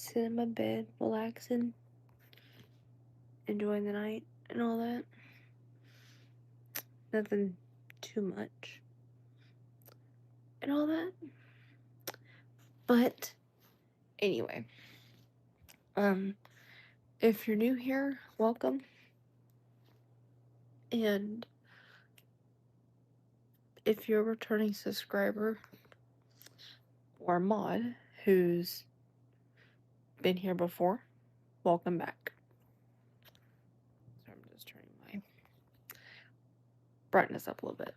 sitting in my bed, relaxing, enjoying the night and all that. Nothing too much and all that. But anyway, if you're new here, welcome. And if you're a returning subscriber or mod who's been here before, welcome back. So I'm just turning my brightness up a little bit.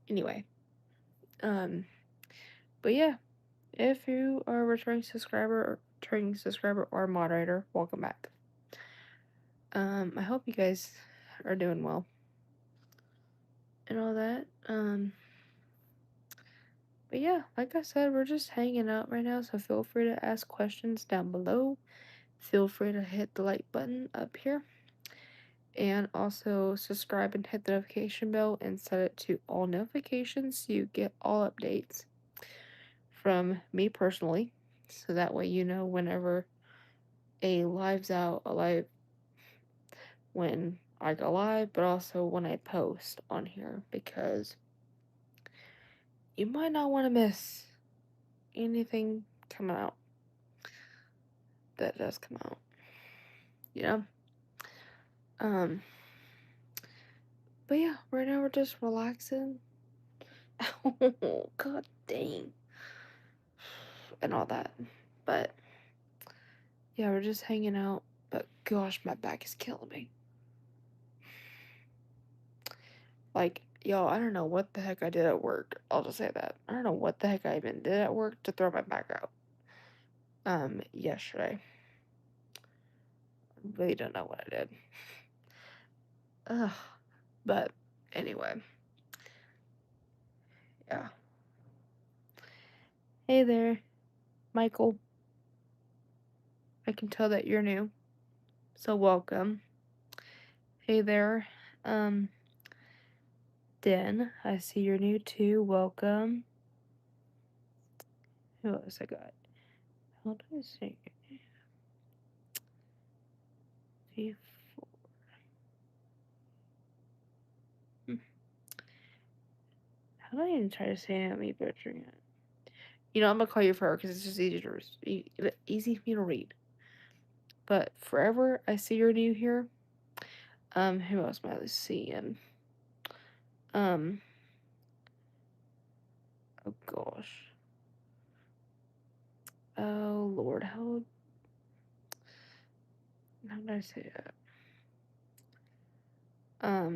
Anyway, but yeah, if you are a returning subscriber or moderator, welcome back. I hope you guys are doing well and all that. But yeah, like I said, we're just hanging out right now, so feel free to ask questions down below. Feel free to hit the like button up here. And also subscribe and hit the notification bell and set it to all notifications so you get all updates from me personally. So that way you know whenever a live's out, when I go live, but also when I post on here, because you might not want to miss anything coming out that does come out, you know? But yeah, right now we're just relaxing. Oh, god dang. And all that. But yeah, we're just hanging out. But gosh, my back is killing me. Like, yo, I don't know what the heck I did at work. I'll just say that. I don't know what the heck I even did at work to throw my back out. Yesterday. I really don't know what I did. Ugh. But anyway. Yeah. Hey there, Michael. I can tell that you're new. So welcome. Hey there. Den, I see you're new too. Welcome. Who else I got? How do I say it? V4. How do I even try to say it? Me butchering it. You know, I'm gonna call you Forever because it's just easy for me to read. But Forever, I see you're new here. Who else am I seeing? Oh gosh. Oh Lord, how did I say that?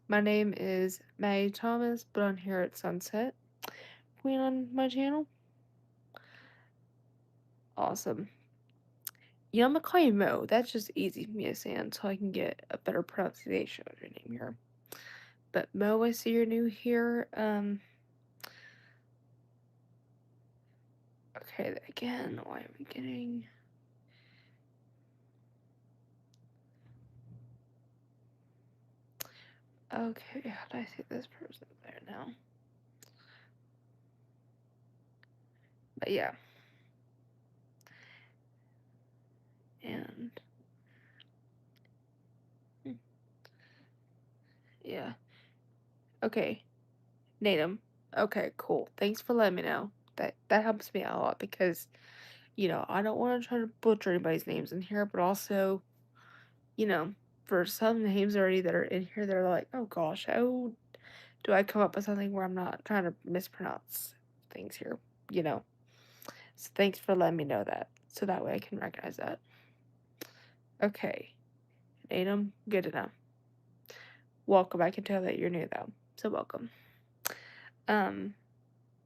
My name is Maggie Thomas, but on here at Sunset Queen on my channel. Awesome. Yeah, I'm gonna call you Mo. That's just easy for me to say until I can get a better pronunciation of your name here. But Mo, I see you're new here. Okay, again, why am I getting... Okay, how do I see this person there now? But yeah. And... yeah. Okay. Natum. Okay, cool. Thanks for letting me know. That helps me out a lot because, you know, I don't want to try to butcher anybody's names in here, but also, you know, for some names already that are in here, they're like, oh gosh, how do I come up with something where I'm not trying to mispronounce things here, you know? So thanks for letting me know that, so that way I can recognize that. Okay, Natum, good to know. Welcome, I can tell that you're new though, so welcome.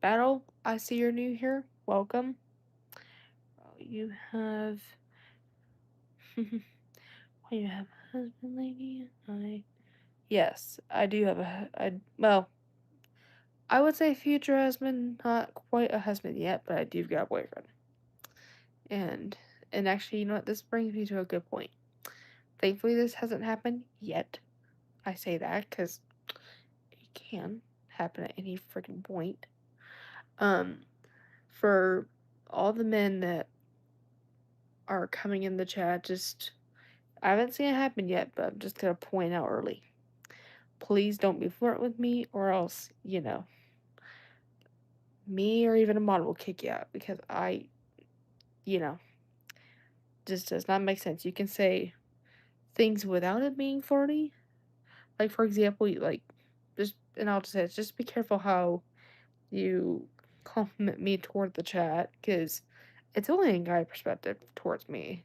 Battle, I see you're new here, welcome. Oh, you have... you have a husband, lady? Yes, I do have well, I would say future husband, not quite a husband yet, but I do got a boyfriend. And actually, you know what? This brings me to a good point. Thankfully, this hasn't happened yet. I say that because it can happen at any freaking point. For all the men that are coming in the chat, just I haven't seen it happen yet, but I'm just gonna point out early. Please don't be flirting with me, or else, me or even a mod will kick you out because you know, just does not make sense. You can say things without it being flirty. Like, for example, and I'll just say, just be careful how you compliment me toward the chat because it's only a guy perspective towards me.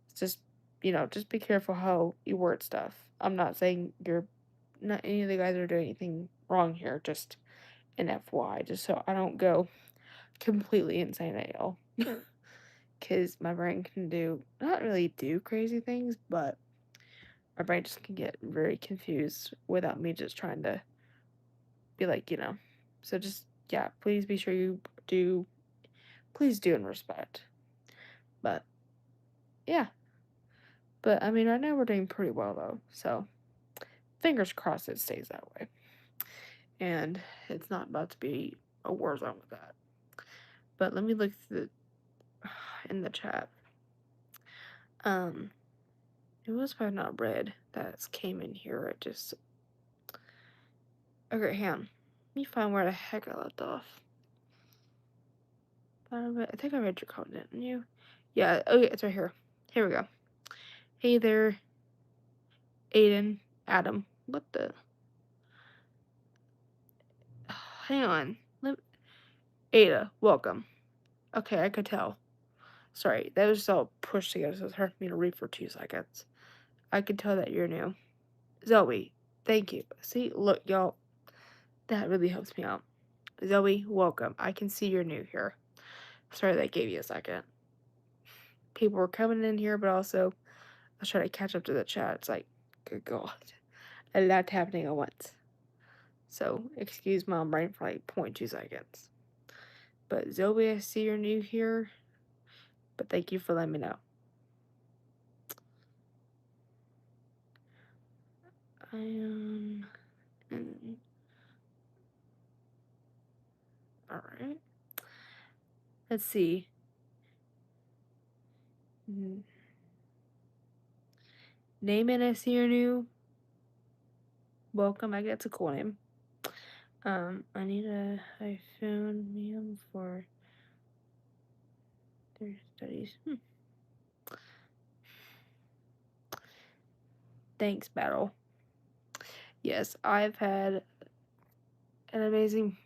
It's just be careful how you word stuff. I'm not saying not any of the guys are doing anything wrong here, just an FY, just so I don't go completely insane AL. Because my brain can not really do crazy things, but my brain just can get very confused without me just trying to be like. So just, yeah, please be sure you do, please do in respect. But, yeah. But, I mean, right now we're doing pretty well, though. So, fingers crossed it stays that way. And it's not about to be a war zone with that. But let me look in the chat. It was probably not red that came in here. It just. Okay, hang on. Let me find where the heck I left off. I think I read your comment, didn't you? Yeah, okay, it's right here. Here we go. Hey there, Aiden, Adam. What the? Hang on. Ada, welcome. Okay, I could tell. Sorry, that was all pushed together, so it's hard for me to read for 2 seconds. I can tell that you're new. Zoe, thank you. See, look, y'all, that really helps me out. Zoe, welcome. I can see you're new here. Sorry that gave you a second. People were coming in here, but also I was trying to catch up to the chat. It's like, good God, a lot happening at once. So, excuse my brain for like 0.2 seconds. But Zoe, I see you're new here, but thank you for letting me know. Alright. Let's see. Naaman, I see you're new. Welcome, I get a cool name. I need a hyphonium for their studies. Thanks, Battle. Yes, I've had an amazing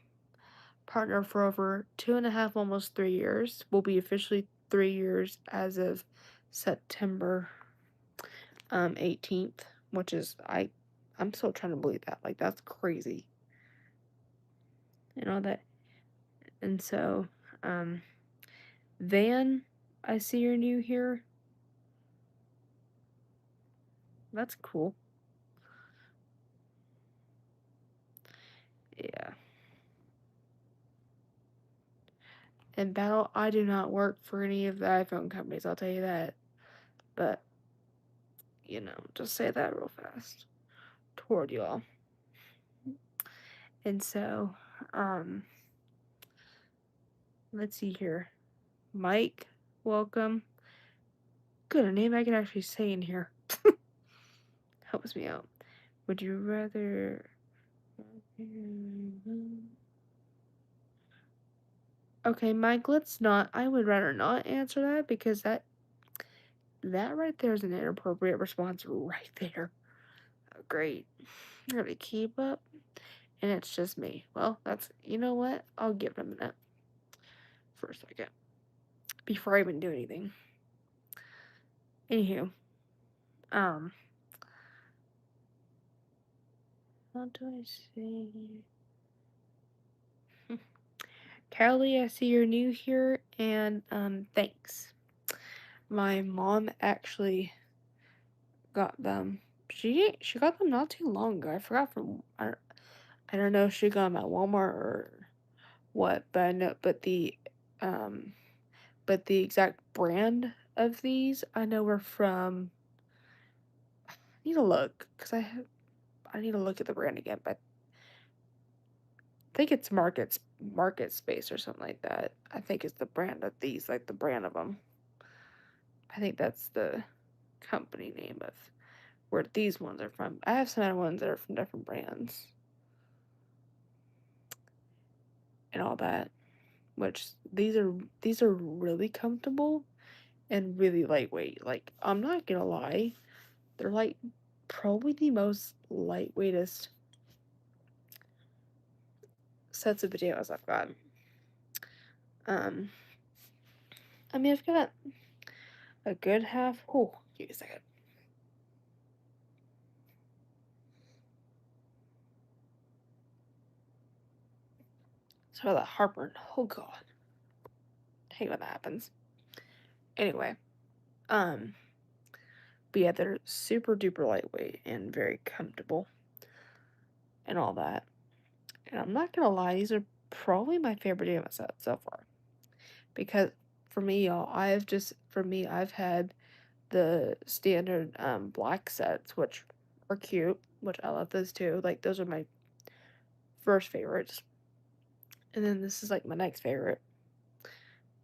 partner for over 2.5, almost 3 years. Will be officially 3 years as of September 18th, which is I'm still trying to believe that. Like, that's crazy. And all that. And so, Van, I see you're new here. That's cool. Yeah. And Battle, I do not work for any of the iPhone companies, I'll tell you that. But, just say that real fast toward you all. And so, let's see here. Mike, welcome. Good, a name I can actually say in here. Helps me out. Would you rather... Okay, Mike, I would rather not answer that because that right there is an inappropriate response right there. Oh, great. You're gonna keep up, and it's just me. Well, you know what? I'll give it a minute for a second before I even do anything. Anywho, what do I say? Callie, I see you're new here, and thanks. My mom actually got them. She got them not too long ago. I forgot from I don't know if she got them at Walmart or what, but I know but the exact brand of these I know were from. I need to look because I need to look at the brand again, but I think it's Market Space or something like that. I think it's the brand of these, like the brand of them. I think that's the company name of where these ones are from. I have some other ones that are from different brands and all that, which these are really comfortable and really lightweight. Like, I'm not gonna lie, they're like probably the most lightweightest sets of pajamas I've got. Um, I mean, I've got a good half. Oh, give me a second. So that heartburn. Oh God, I hate when that happens. Anyway, um, but yeah, they're super duper lightweight and very comfortable and all that. And I'm not gonna lie, these are probably my favorite pajama sets so far because for me, y'all, I've had the standard black sets, which are cute, which I love those too. Like, those are my first favorites. And then this is like my next favorite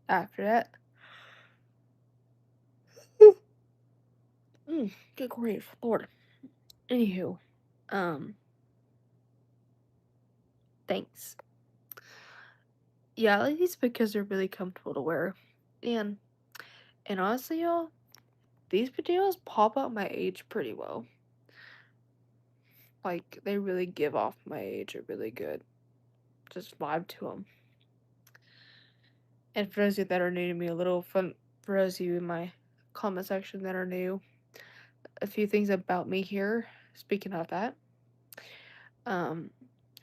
after that. Good grief, Lord. Anywho, um, thanks. Yeah, I like these because they're really comfortable to wear. And and honestly, y'all, these pajamas pop out my age pretty well. Like, they really give off my age a really good just vibe to them. And for those of you that are new to me, a little fun for those of you in my comment section that are new, a few things about me here. Speaking of that, um,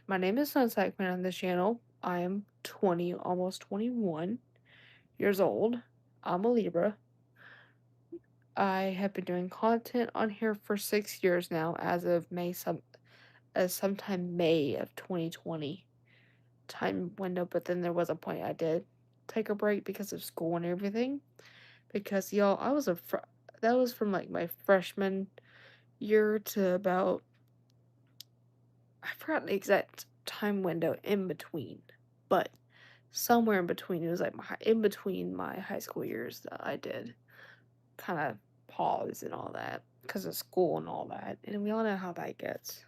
my name is Sunset Queen on this channel. I am 20, almost 21 years old. I'm a Libra. I have been doing content on here for 6 years now, as sometime May of 2020 time window. But then there was a point I did take a break because of school and everything. Because y'all, that was from like my freshman year to about, I forgot the exact time window in between, but somewhere in between. It was like in between my high school years that I did kind of pause and all that because of school and all that, and we all know how that gets.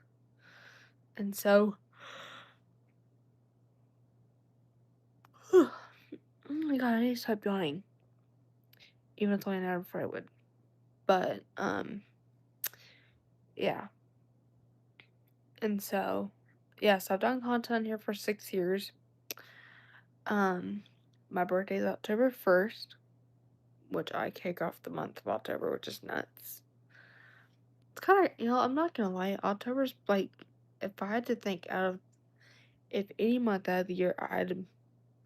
And so, oh my god, I need to stop yawning, even though I never thought I would. But yeah, and so yeah, so I've done content here for 6 years. Um, my birthday is October 1st, which I kick off the month of October, which is nuts. It's kind of, I'm not gonna lie, October's like, if I had to think out of, if any month out of the year I'd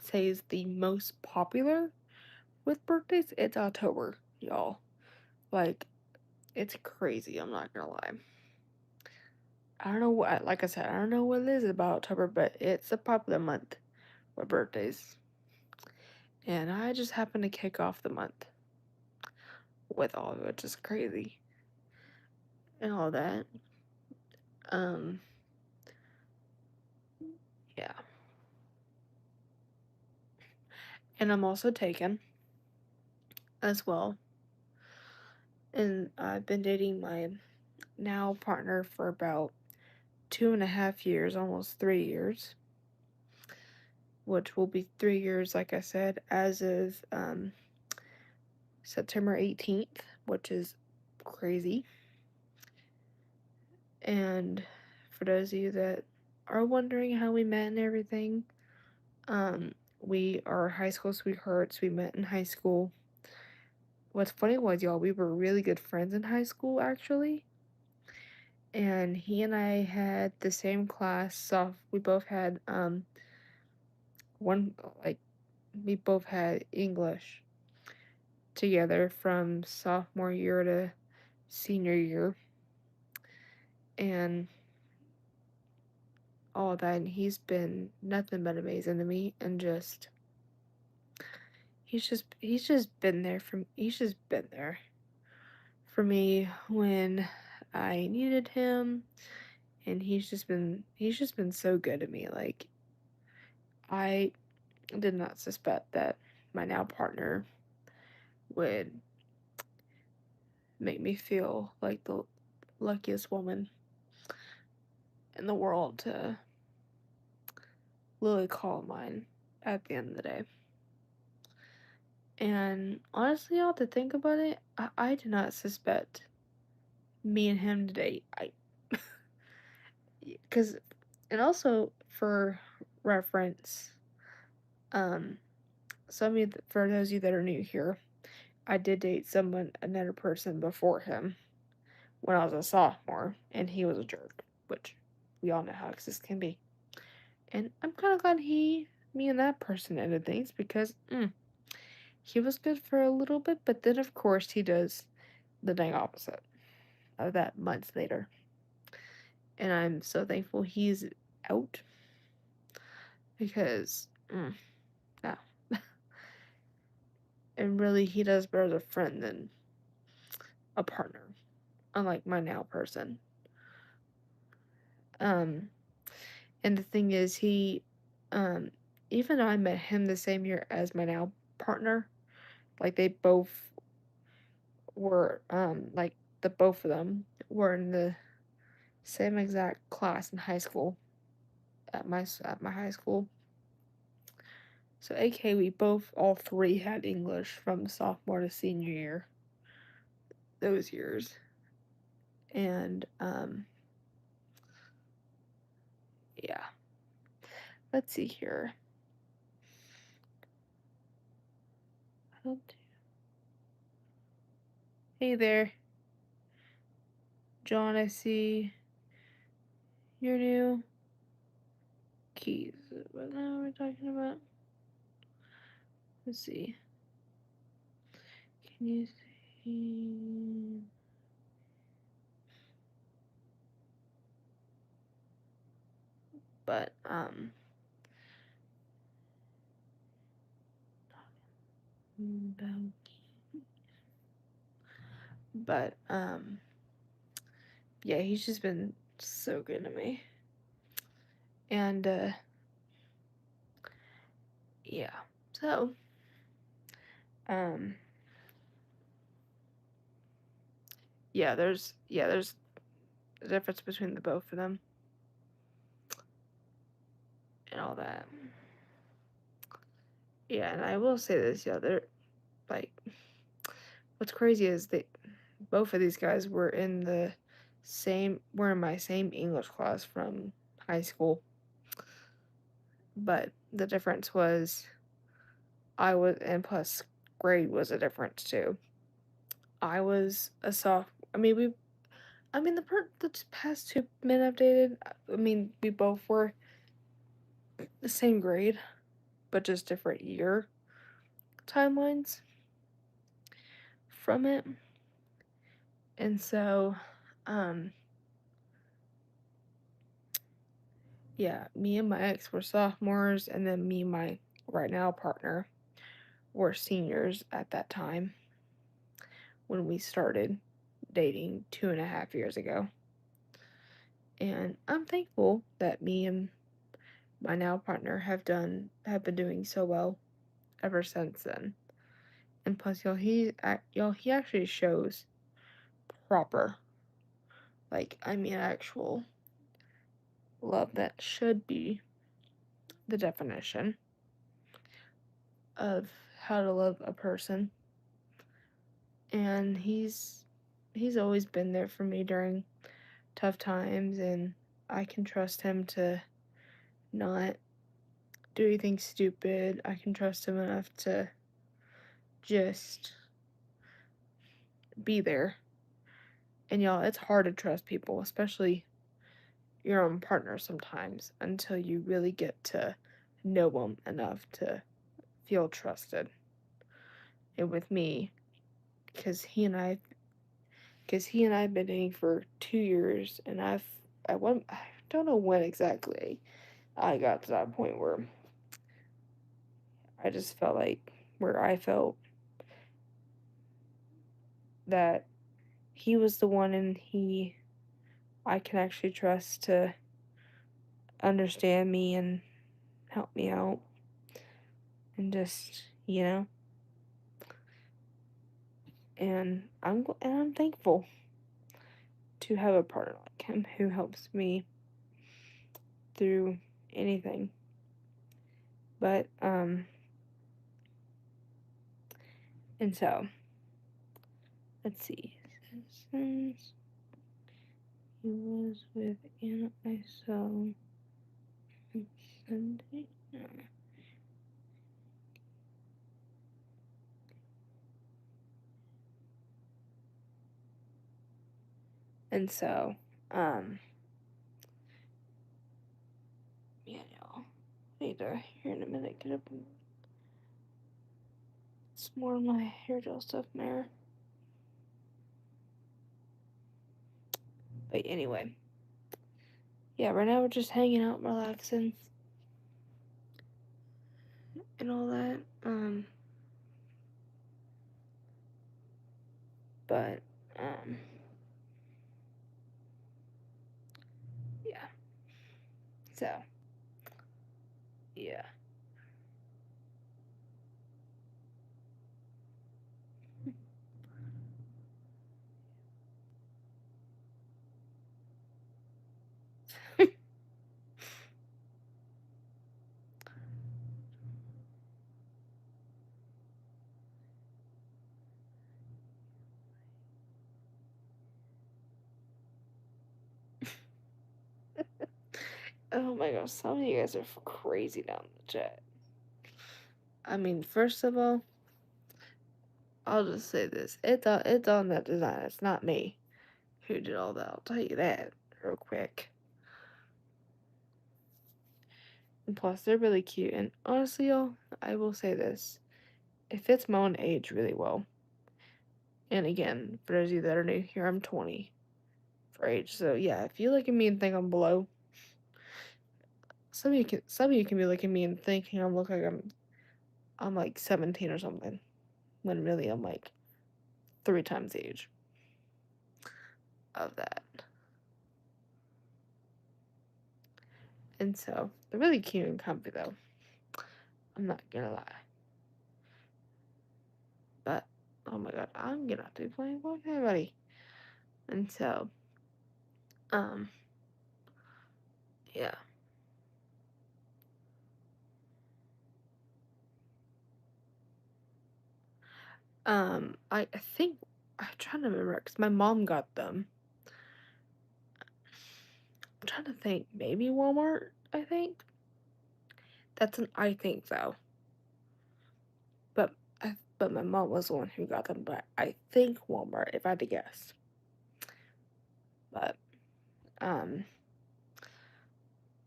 say is the most popular with birthdays, it's October, y'all. Like, it's crazy, I'm not gonna lie. I don't know what, like I said, I don't know what it is about October, but it's a popular month with birthdays. And I just happen to kick off the month with all of it, which is crazy. And all that. Um, yeah. And I'm also taken as well. And I've been dating my now partner for about 2.5 years, almost 3 years, which will be 3 years, like I said, as of September 18th, which is crazy. And for those of you that are wondering how we met and everything, we are high school sweethearts. We met in high school. What's funny was, y'all, we were really good friends in high school, actually. And he and I had the same class. So we both had one like we both had English together from sophomore year to senior year, and all that. And he's been nothing but amazing to me, and just he's just been there for me when I needed him, and he's just been so good to me. Like, I did not suspect that my now partner would make me feel like the luckiest woman in the world to literally call mine at the end of the day. And honestly, y'all, to think about it, I did not suspect me and him to date. Because, and also for reference, um, for those of you that are new here, I did date another person before him when I was a sophomore, and he was a jerk, which we all know how exes can be. And I'm kind of glad me and that person ended things because he was good for a little bit, but then of course he does the dang opposite of that months later. And I'm so thankful he's out because, no. And really, he does better as a friend than a partner, unlike my now person. Um, and the thing is, um, even though I met him the same year as my now partner, like they both were, like the both of them were in the same exact class in high school at my high school. So, AK, we both all three had English from sophomore to senior year. Those years, and yeah. Let's see here. Hey there, John. I see you're new. Keys. What are we talking about? Let's see. Can you see? But but yeah, he's just been so good to me. And yeah. So um there's a difference between the both of them and all that. Yeah, and I will say this, they're like, what's crazy is both of these guys were in my same English class from high school. But the difference was and plus grade was a difference too. I was a soft. The past two men I've dated, we both were the same grade, but just different year timelines from it. And so, um, yeah, me and my ex were sophomores, and then me and my right now partner were seniors at that time when we started dating 2.5 years ago. And I'm thankful that me and my now partner have been doing so well ever since then. And plus, he actually shows proper, actual love that should be the definition of how to love a person. And he's always been there for me during tough times, and I can trust him to not do anything stupid. I can trust him enough to just be there. And y'all, it's hard to trust people, especially your own partner sometimes, until you really get to know them enough to feel trusted. And with me, because he and I have been dating for 2 years, and I don't know when exactly I got to that point where I just felt like where I felt that he was the one, and I can actually trust to understand me and help me out and just And I'm thankful to have a partner like him who helps me through anything. But and so let's see. Since he was with Anna, I saw on Sunday. And so, yeah, y'all. I need to here in a minute get up and some more of my hair gel stuff in there. But anyway, yeah, right now we're just hanging out, relaxing, and all that. But yeah. So yeah. Oh my gosh, some of you guys are crazy down the chat. I mean, first of all, I'll just say this: it's on that design. It's not me who did all that. I'll tell you that real quick. And plus, they're really cute. And honestly, y'all, I will say this: it fits my own age really well. And again, for those of you that are new here, I'm 20 for age. So yeah, if you look at me and think I'm below, some of you can be looking at me and thinking I'm like 17 or something, when really I'm like 3 times the age of that. And so they're really cute and comfy though. I'm not gonna lie. But oh my god, I'm gonna have to be playing with everybody. And so, um, yeah. I think I'm trying to remember because my mom got them. I'm trying to think, maybe Walmart. I think that's an I think though. But but my mom was the one who got them. But I think Walmart, if I had to guess. But um,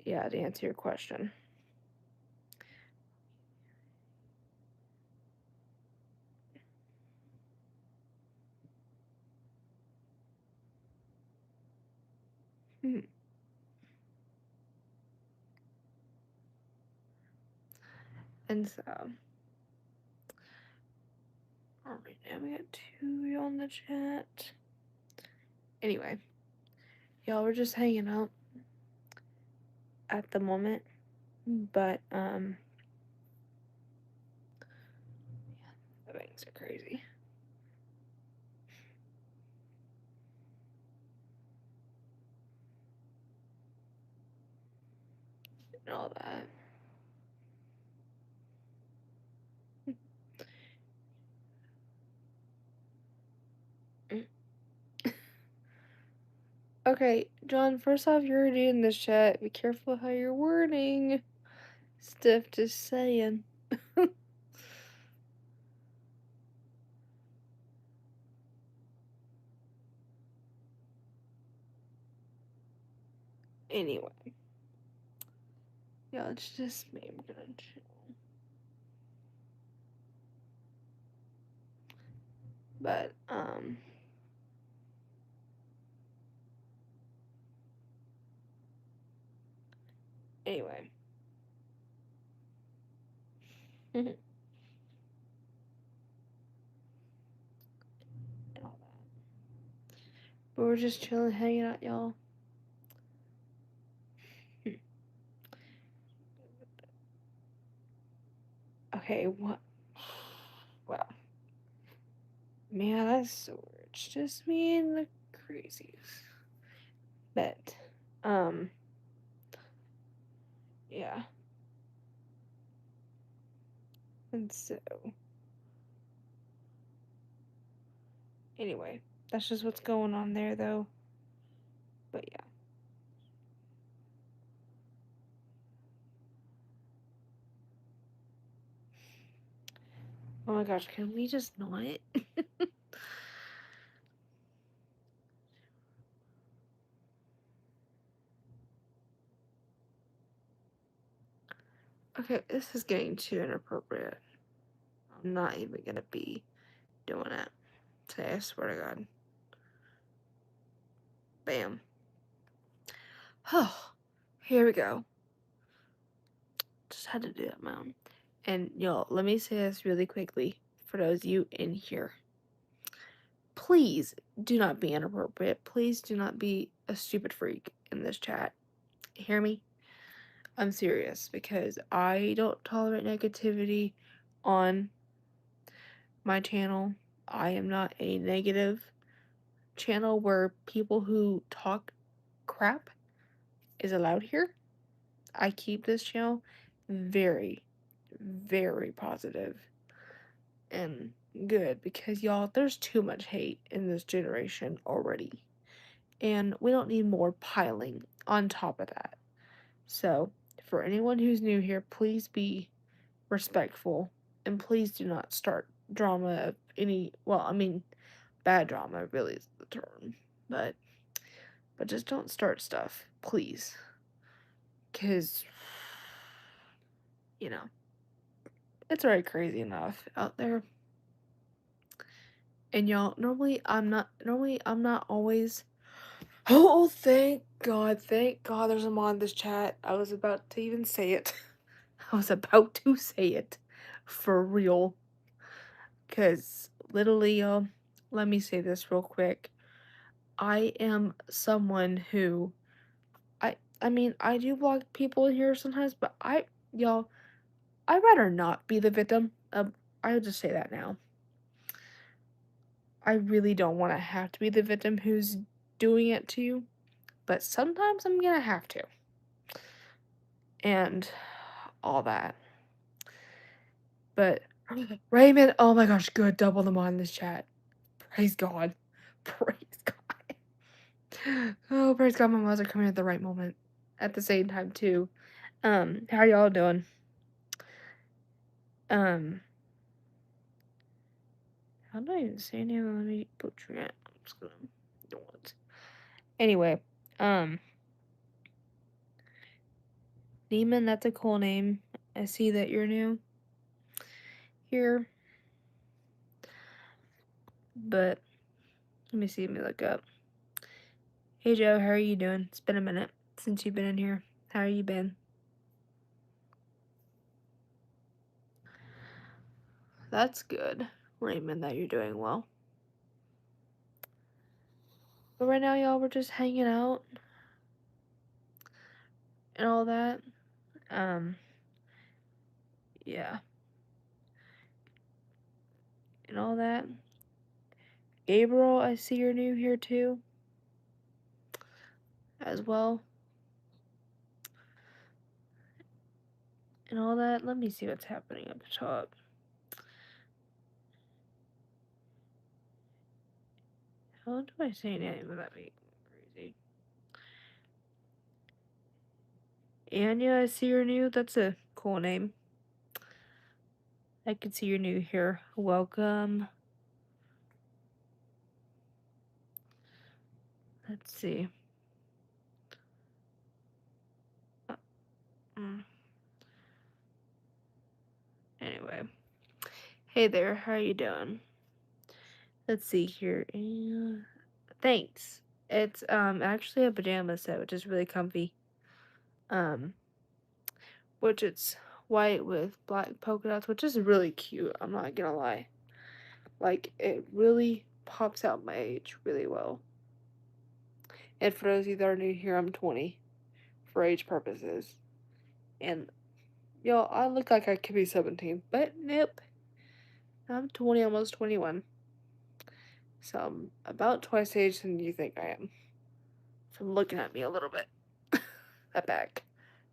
yeah, to answer your question. Hmm. And so, all right, now we got 2 on the chat. Anyway, y'all were just hanging out at the moment, but the things are crazy and all that. Okay, John, first off, you're already in this chat. Be careful how you're wording stuff, just saying. Anyway. Yeah, it's just me. I'm gonna chill. But, anyway. And all that. But we're just chilling, hanging out, y'all. Okay, what? Well, Man, that's so weird. It's just me and the crazies. But, um, yeah. And so, anyway, that's just what's going on there, though. But yeah. Oh my gosh, can we just not? Okay, this is getting too inappropriate. I'm not even gonna be doing it today, I swear to God. Bam. Oh, here we go. Just had to do that, Mom. And y'all, let me say this really quickly for those of you in here. Please do not be inappropriate. Please do not be a stupid freak in this chat. Hear me? I'm serious because I don't tolerate negativity on my channel. I am not a negative channel where people who talk crap is allowed here. I keep this channel very, very positive and good because y'all, there's too much hate in this generation already. And we don't need more piling on top of that. So, for anyone who's new here, please be respectful and please do not start drama of any, well, I mean, bad drama really is the term. But just don't start stuff, please. Cuz you know, it's already crazy enough out there. And y'all, normally I'm not always. Oh, thank God there's a mod in this chat. I was about to even say it. I was about to say it. For real. Because, literally, y'all, let me say this real quick. I am someone who, I mean, I do block people in here sometimes, but y'all, I'd rather not be the victim. I'll just say that now. I really don't want to have to be the victim who's doing it to you, but sometimes I'm gonna have to. And all that. But Raymond, oh my gosh, good, double them on this chat. Praise God. Praise God. Oh, praise God, my moms are coming at the right moment. At the same time too. How are y'all doing? Um, how do I even say any of them? Let me butcher it. I'm just gonna do it. Anyway, um, Demon, that's a cool name. I see that you're new here. But let me see, let me look up. Hey Joe, how are you doing? It's been a minute since you've been in here. How are you been? That's good, Raymond, that you're doing well. But right now, y'all, we're just hanging out and all that. Um, yeah, and all that. Gabriel, I see you're new here too, as well, and all that. Let me see what's happening up top. How do I say name without being crazy? Anya, I see you're new. That's a cool name. I can see you're new here. Welcome. Let's see. Mm. Anyway, hey there. How are you doing? Let's see here. Thanks. It's actually a pajama set, which is really comfy. Um, which it's white with black polka dots, which is really cute. I'm not gonna lie. Like it really pops out my age really well. And for those of you that are new here, I'm 20 for age purposes. And y'all, I look like I could be 17, but nope. I'm 20, almost 21. So I'm about twice the age than you think I am. From looking at me a little bit. That back.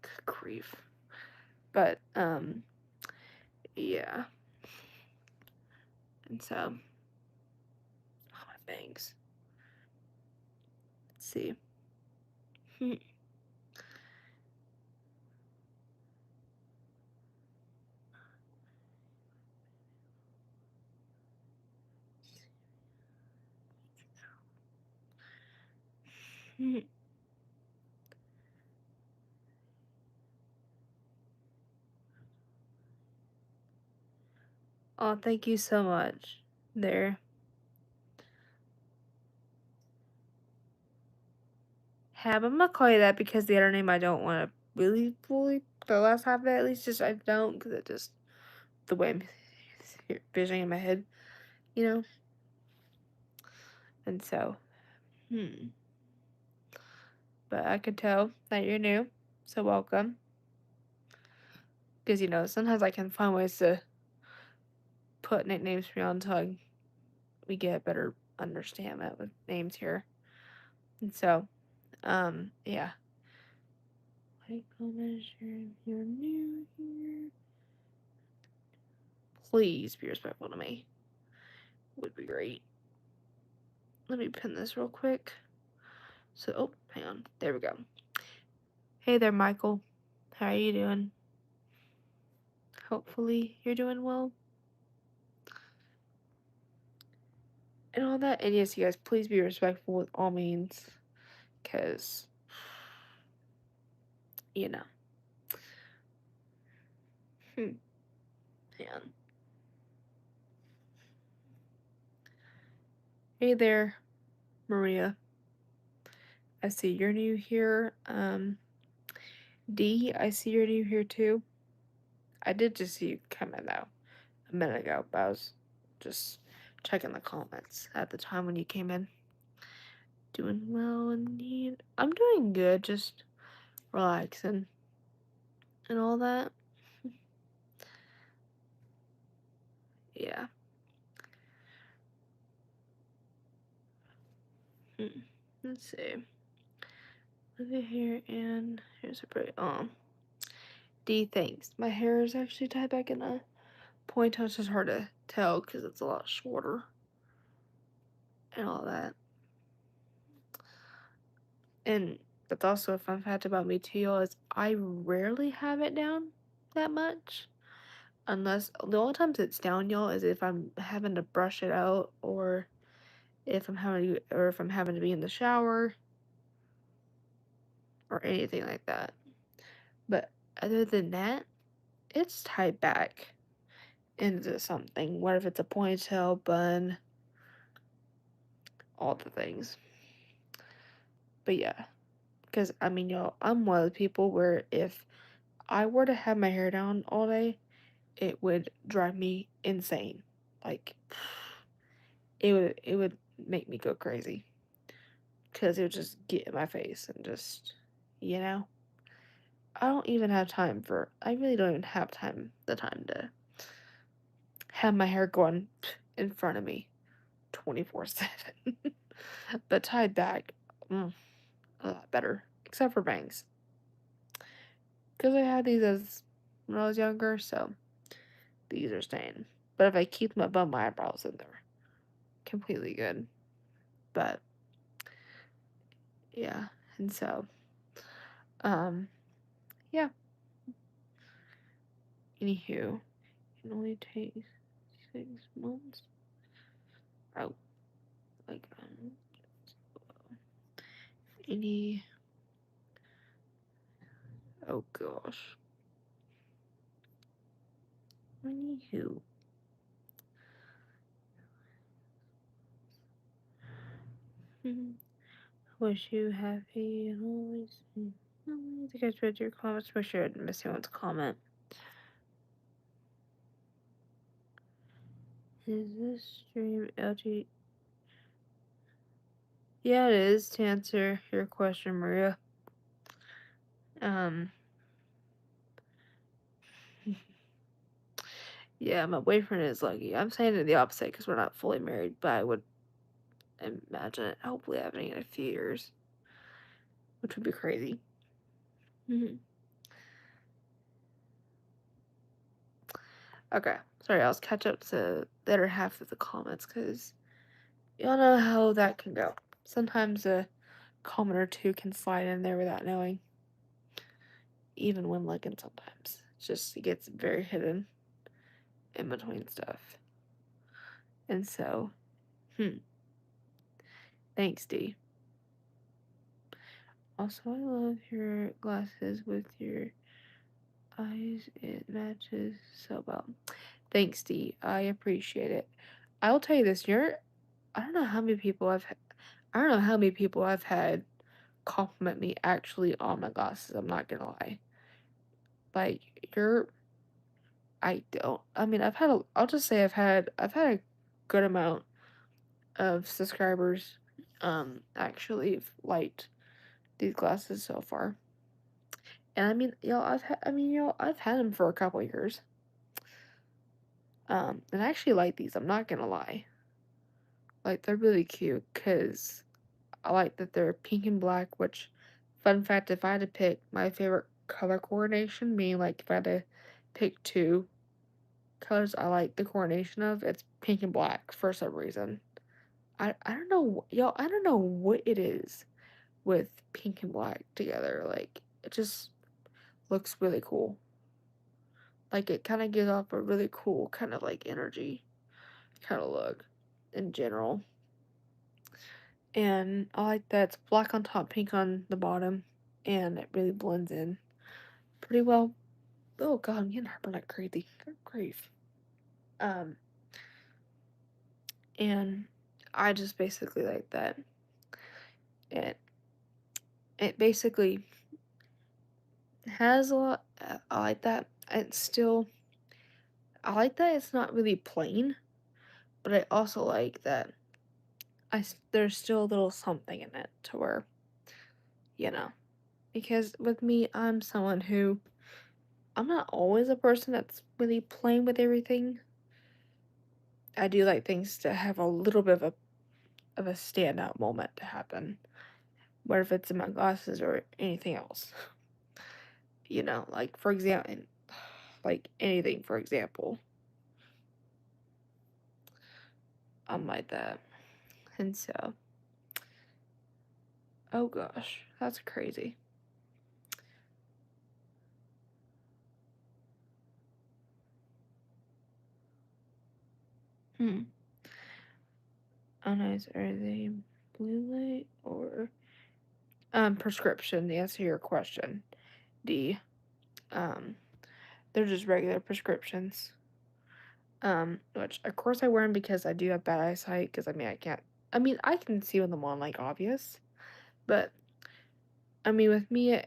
Good grief. But, yeah. And so, oh, my bangs. Let's see. Oh, thank you so much. There. Hab, I'm gonna call you that because the other name I don't want to really fully, the last half of it at least, just I don't, because it just, the way I'm visioning in my head, you know? And so, But I could tell that you're new, so welcome. Because, sometimes I can find ways to put nicknames for you until we get a better understanding with names here. And so, yeah. Like, comment, share if you're new here. Please be respectful to me. Would be great. Let me pin this real quick. So, oh, hang on. There we go. Hey there, Michael. How are you doing? Hopefully you're doing well. And all that. And yes, you guys, please be respectful with all means. Because, you know. Man. Hey there, Maria. I see you're new here. D, I see you're new here too. I did just see you come in though a minute ago, but I was just checking the comments at the time when you came in. Doing well indeed. I'm doing good, just relaxing and all that. Yeah. Let's see. Look at here, and here's a pretty. D, thanks. My hair is actually tied back in a ponytail. It's just hard to tell because it's a lot shorter and all that. And that's also a fun fact about me too, y'all, is I rarely have it down that much. Unless the only times it's down, y'all, is if I'm having to brush it out or if I'm having to be in the shower or anything like that. But other than that, it's tied back into something. What if it's a ponytail, bun, all the things. But yeah, because I mean, y'all, I'm one of the people where if I were to have my hair down all day, it would drive me insane. Like, it would make me go crazy because it would just get in my face and just, you know. I really don't even have the time to have my hair going in front of me 24/7. But tied back, a lot better, except for bangs. Because I had these as when I was younger, so these are staying. But if I keep them above my eyebrows, then they're completely good. But yeah, and so, yeah. Anywho, it only takes 6 months. Oh, like, any. Oh gosh. Anywho. Wish you happy and always. I think I read your comments. Make sure I didn't miss anyone's comment. Is this stream LG? Yeah, it is, to answer your question, Maria. Yeah, my boyfriend is lucky. I'm saying it the opposite because we're not fully married, but I would imagine it hopefully happening in a few years, which would be crazy. Hmm. Okay, sorry, I'll catch up to the other half of the comments because y'all know how that can go. Sometimes a comment or two can slide in there without knowing, even when looking sometimes. It's just, it gets very hidden in between stuff. And so, thanks, D. Also, I love your glasses with your eyes. It matches so well. Thanks, D. I appreciate it. I'll tell you this, I don't know how many people I don't know how many people I've had compliment me actually on my glasses. I'm not gonna lie. Like, I don't, I mean, I'll just say I've had a good amount of subscribers, actually liked these glasses so far. And I mean, I've had them for a couple years. And I actually like these. I'm not gonna lie. Like, they're really cute because I like that they're pink and black. Which, fun fact, if I had to pick my favorite color coordination, meaning like if I had to pick two colors I like the coordination of, it's pink and black for some reason. I don't know, y'all. I don't know what it is with pink and black together. Like, it just looks really cool. Like, it kind of gives off a really cool kind of like energy kind of look in general. And I like that it's black on top, pink on the bottom, and it really blends in pretty well. Oh god, I'm getting heartburn like crazy. Good grief. Um, and I just basically like that. It it basically has a lot. I like that. It's still. I like that it's not really plain, but I also like that there's still a little something in it to where, you know, because with me, I'm someone who I'm not always a person that's really plain with everything. I do like things to have a little bit of a standout moment to happen, whether if it's in my glasses or anything else. You know, like for example, like anything. For example, I'm like that, and so, oh gosh, that's crazy. Hmm. Oh, nice. Are they blue light or prescription? To answer your question, D. Um, they're just regular prescriptions. Which of course I wear them because I do have bad eyesight. Because I mean I can't. I mean I can see with them on, like, obvious, but I mean with me,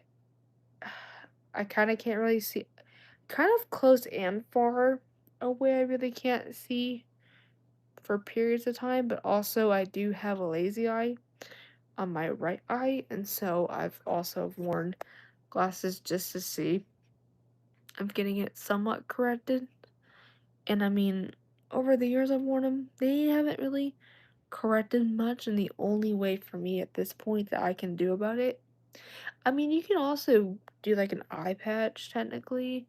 I kind of can't really see. Kind of close and far away, I really can't see for periods of time. But also I do have a lazy eye on my right eye, and so I've also worn glasses just to see I'm getting it somewhat corrected. And I mean, over the years I've worn them, they haven't really corrected much, and the only way for me at this point that I can do about it, I mean, you can also do like an eye patch technically,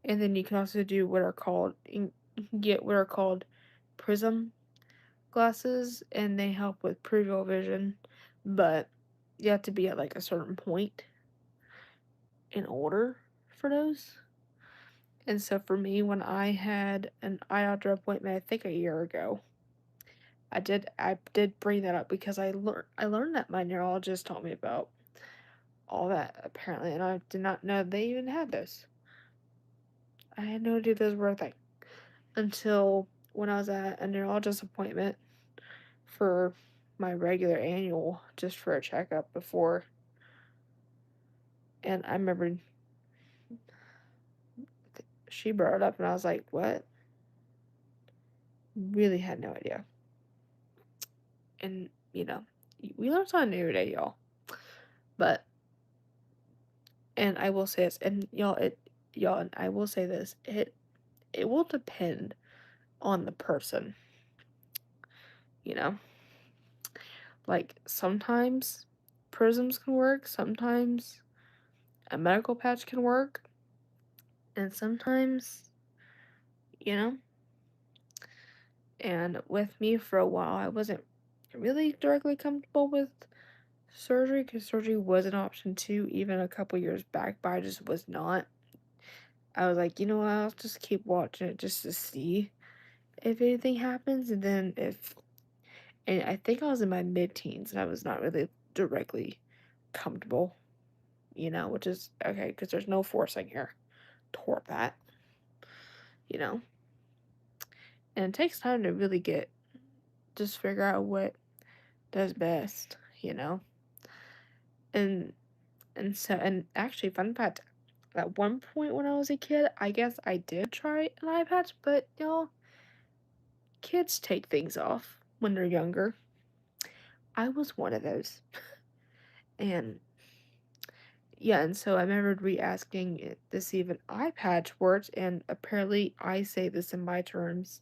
and then you can also do what are called, you can get what are called prism glasses, and they help with peripheral vision, but you have to be at like a certain point in order for those. And so for me, when I had an eye doctor appointment, I think a year ago, I did bring that up because I learned that my neurologist told me about all that apparently, and I did not know they even had those. I had no idea those were a thing until when I was at a neurologist appointment for my regular annual, just for a checkup before, and I remember she brought it up, and I was like, "What?" Really had no idea. And we learn something new today, y'all. But and I will say this, and y'all, and I will say this, it will depend on the person, you know. Like, sometimes prisms can work, sometimes a medical patch can work, and sometimes, you know, and with me for a while, I wasn't really directly comfortable with surgery because surgery was an option too, even a couple years back, but I just was not. I was like, you know what, I'll just keep watching it just to see if anything happens, and then if, and I think I was in my mid-teens and I was not really directly comfortable, which is okay because there's no forcing here toward that, you know, and it takes time to really just figure out what does best, and and actually, fun fact, at one point when I was a kid, I guess I did try an eye patch, but kids take things off when they're younger. I was one of those. And yeah, and so I remembered re-asking it to see if an eye patch worked, and apparently I say this in my terms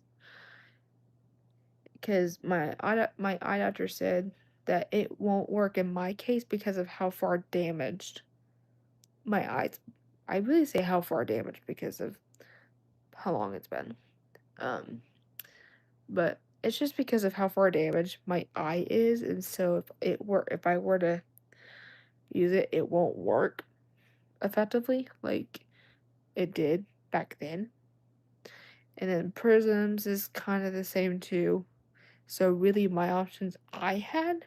because my eye doctor said that it won't work in my case because of how far damaged my eyes. I really say how far damaged because of how long it's been. Um, but it's just because of how far damaged my eye is, and so if I were to use it, it won't work effectively like it did back then. And then prisms is kind of the same too. So really my options I had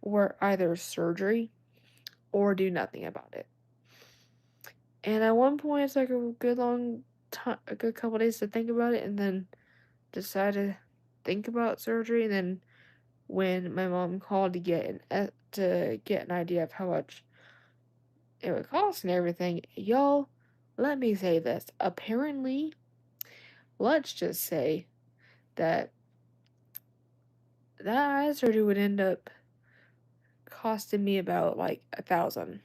were either surgery or do nothing about it. And at one point it's like a good long time, a good couple days to think about it, and then decide to think about surgery. And then when my mom called to get an idea of how much it would cost and everything, y'all, let me say this. Apparently, let's just say that that eye surgery would end up costing me about like 1,000.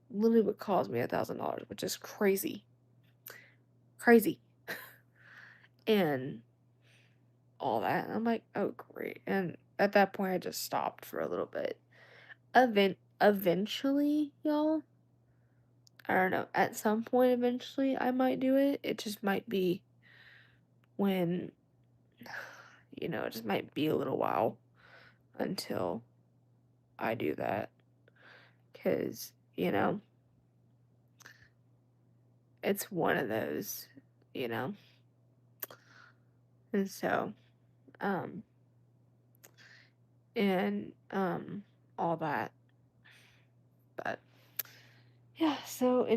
Literally would cost me $1,000, which is crazy. Crazy. And all that. And I'm like, oh great. And at that point I just stopped for a little bit. Eventually, y'all, I don't know. At some point eventually I might do it. It just might be when it just might be a little while until I do that. Cause, it's one of those, you know. And so, um, and all that. But yeah, so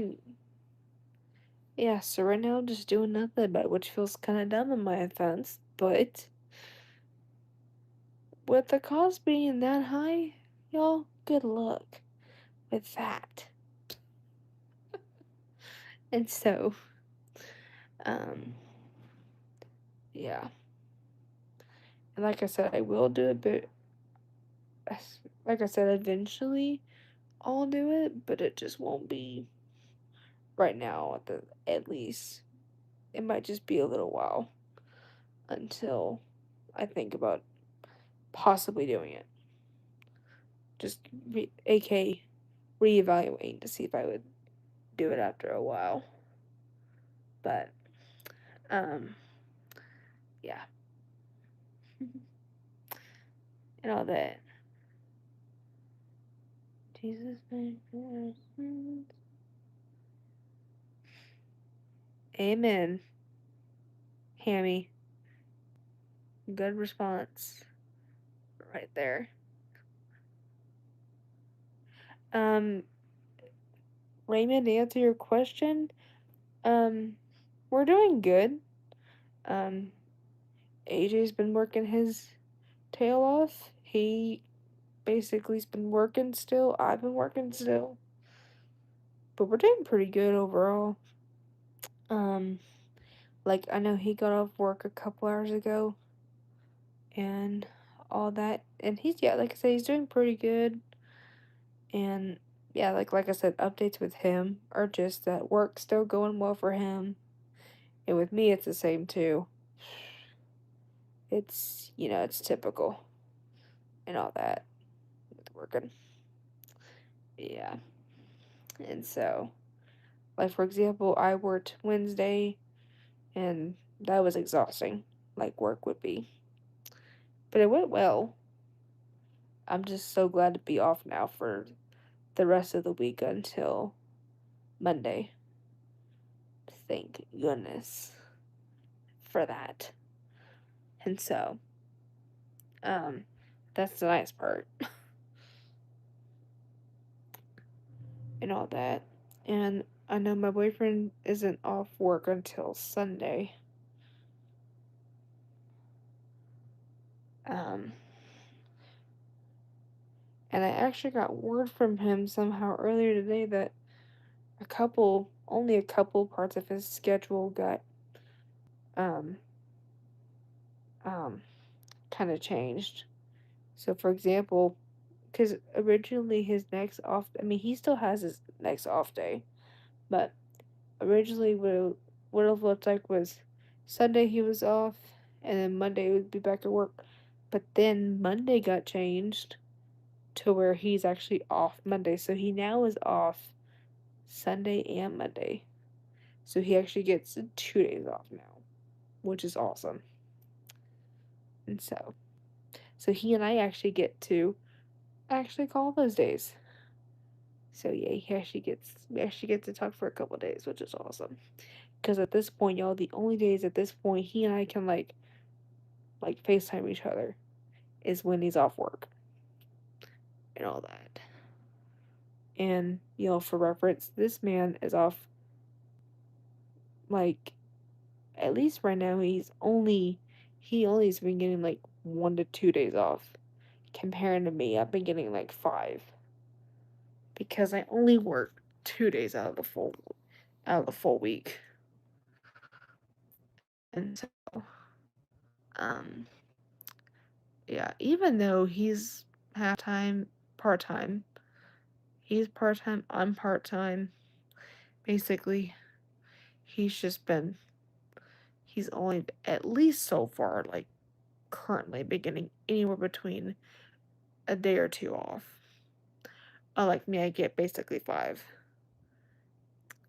right now I'm just doing nothing but which feels kind of dumb in my offense, but with the cost being that high, y'all, good luck with that. And so, um, yeah, and like I said, I will do it, but like I said, eventually I'll do it, but it just won't be right now at least. It might just be a little while until I think about possibly doing it. Just aka reevaluating to see if I would do it after a while. But um yeah. And all that. Jesus name for our sins. Amen. Hammy. Good response. Right there. Um Raymond, to answer your question, um we're doing good. Um AJ's been working his tail off. He basically's been working still. I've been working still. But we're doing pretty good overall. Um, like I know he got off work a couple hours ago and all that. And like I said, he's doing pretty good. And yeah, like I said, updates with him are just that work's still going well for him. And with me it's the same too. It's it's typical. and all that with working. Yeah. And so, like, for example, I worked Wednesday, and that was exhausting, like work would be. But it went well. I'm just so glad to be off now for the rest of the week until Monday. Thank goodness for that. And so, um, that's the nice part and all that. And I know my boyfriend isn't off work until Sunday. Um, and I actually got word from him somehow earlier today that only a couple parts of his schedule got, um, um, kind of changed. So, for example, because originally his next off, I mean, he still has his next off day, but originally what it looked like was Sunday he was off, and then Monday he would be back to work. But then Monday got changed to where he's actually off Monday, so he now is off Sunday and Monday. So he actually gets 2 days off now, which is awesome. And so he and I actually get to actually call those days. So yeah, we actually get to talk for a couple days, which is awesome. Because at this point, y'all, the only days at this point he and I can like FaceTime each other is when he's off work and all that. And for reference, this man is off like at least right now he only has been getting like 1 to 2 days off. Comparing to me, I've been getting like 5 because I only work 2 days out of the full week. And so um yeah, even though he's half time, part time, he's part time, I'm part time. Basically, he's just been he's only at least so far like currently beginning anywhere between a day or 2 off. Unlike me, I get basically 5.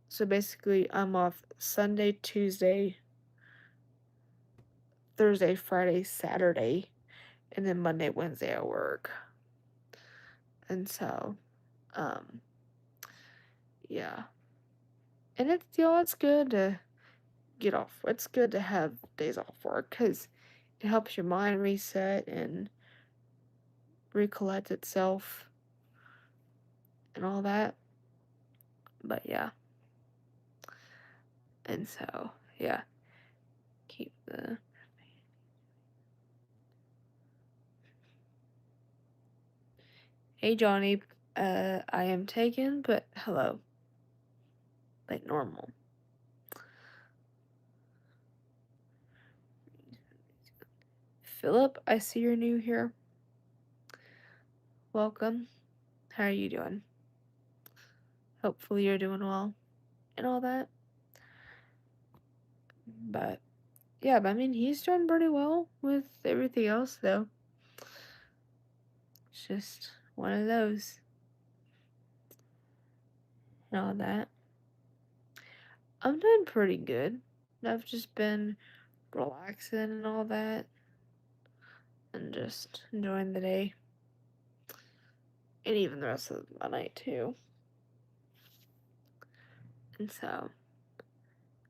So basically, I'm off Sunday, Tuesday, Thursday, Friday, Saturday, and then Monday, Wednesday I work. And so, um, yeah. And it's good to get off. It's good to have days off work because it helps your mind reset and recollect itself and all that. But yeah. And so, yeah. Keep the. Hey, Johnny. I am taken, but hello. Like normal. Philip, I see you're new here. Welcome. How are you doing? Hopefully you're doing well and all that. But yeah, but I mean he's doing pretty well with everything else though. It's just one of those and all that. I'm doing pretty good. I've just been relaxing and all that and just enjoying the day. And even the rest of my night too. And so,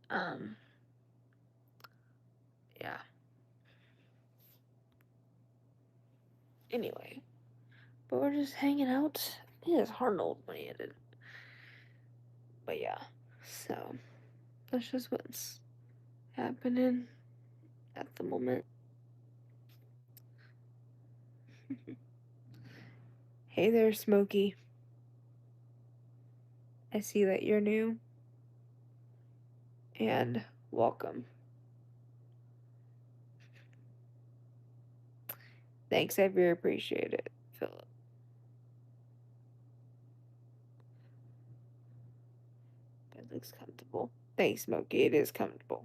um, yeah. Anyway, but we're just hanging out. It is hard to hold my headed. But yeah, so that's just what's happening at the moment. Hey there, Smokey. I see that you're new. And welcome. Thanks, I very appreciate it, Philip. It looks comfortable. Thanks, Smokey. It is comfortable.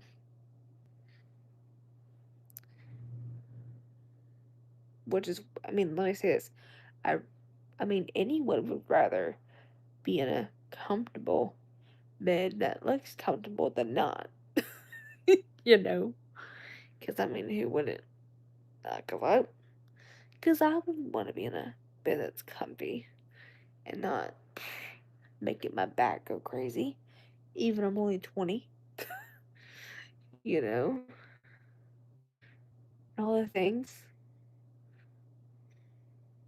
which is, I mean, let me say this. I, I mean, anyone would rather be in a comfortable bed that looks comfortable than not. You know? Because, I mean, who wouldn't? Because I would want to be in a bed that's comfy and not making my back go crazy. Even I'm only 20, you know? All the things.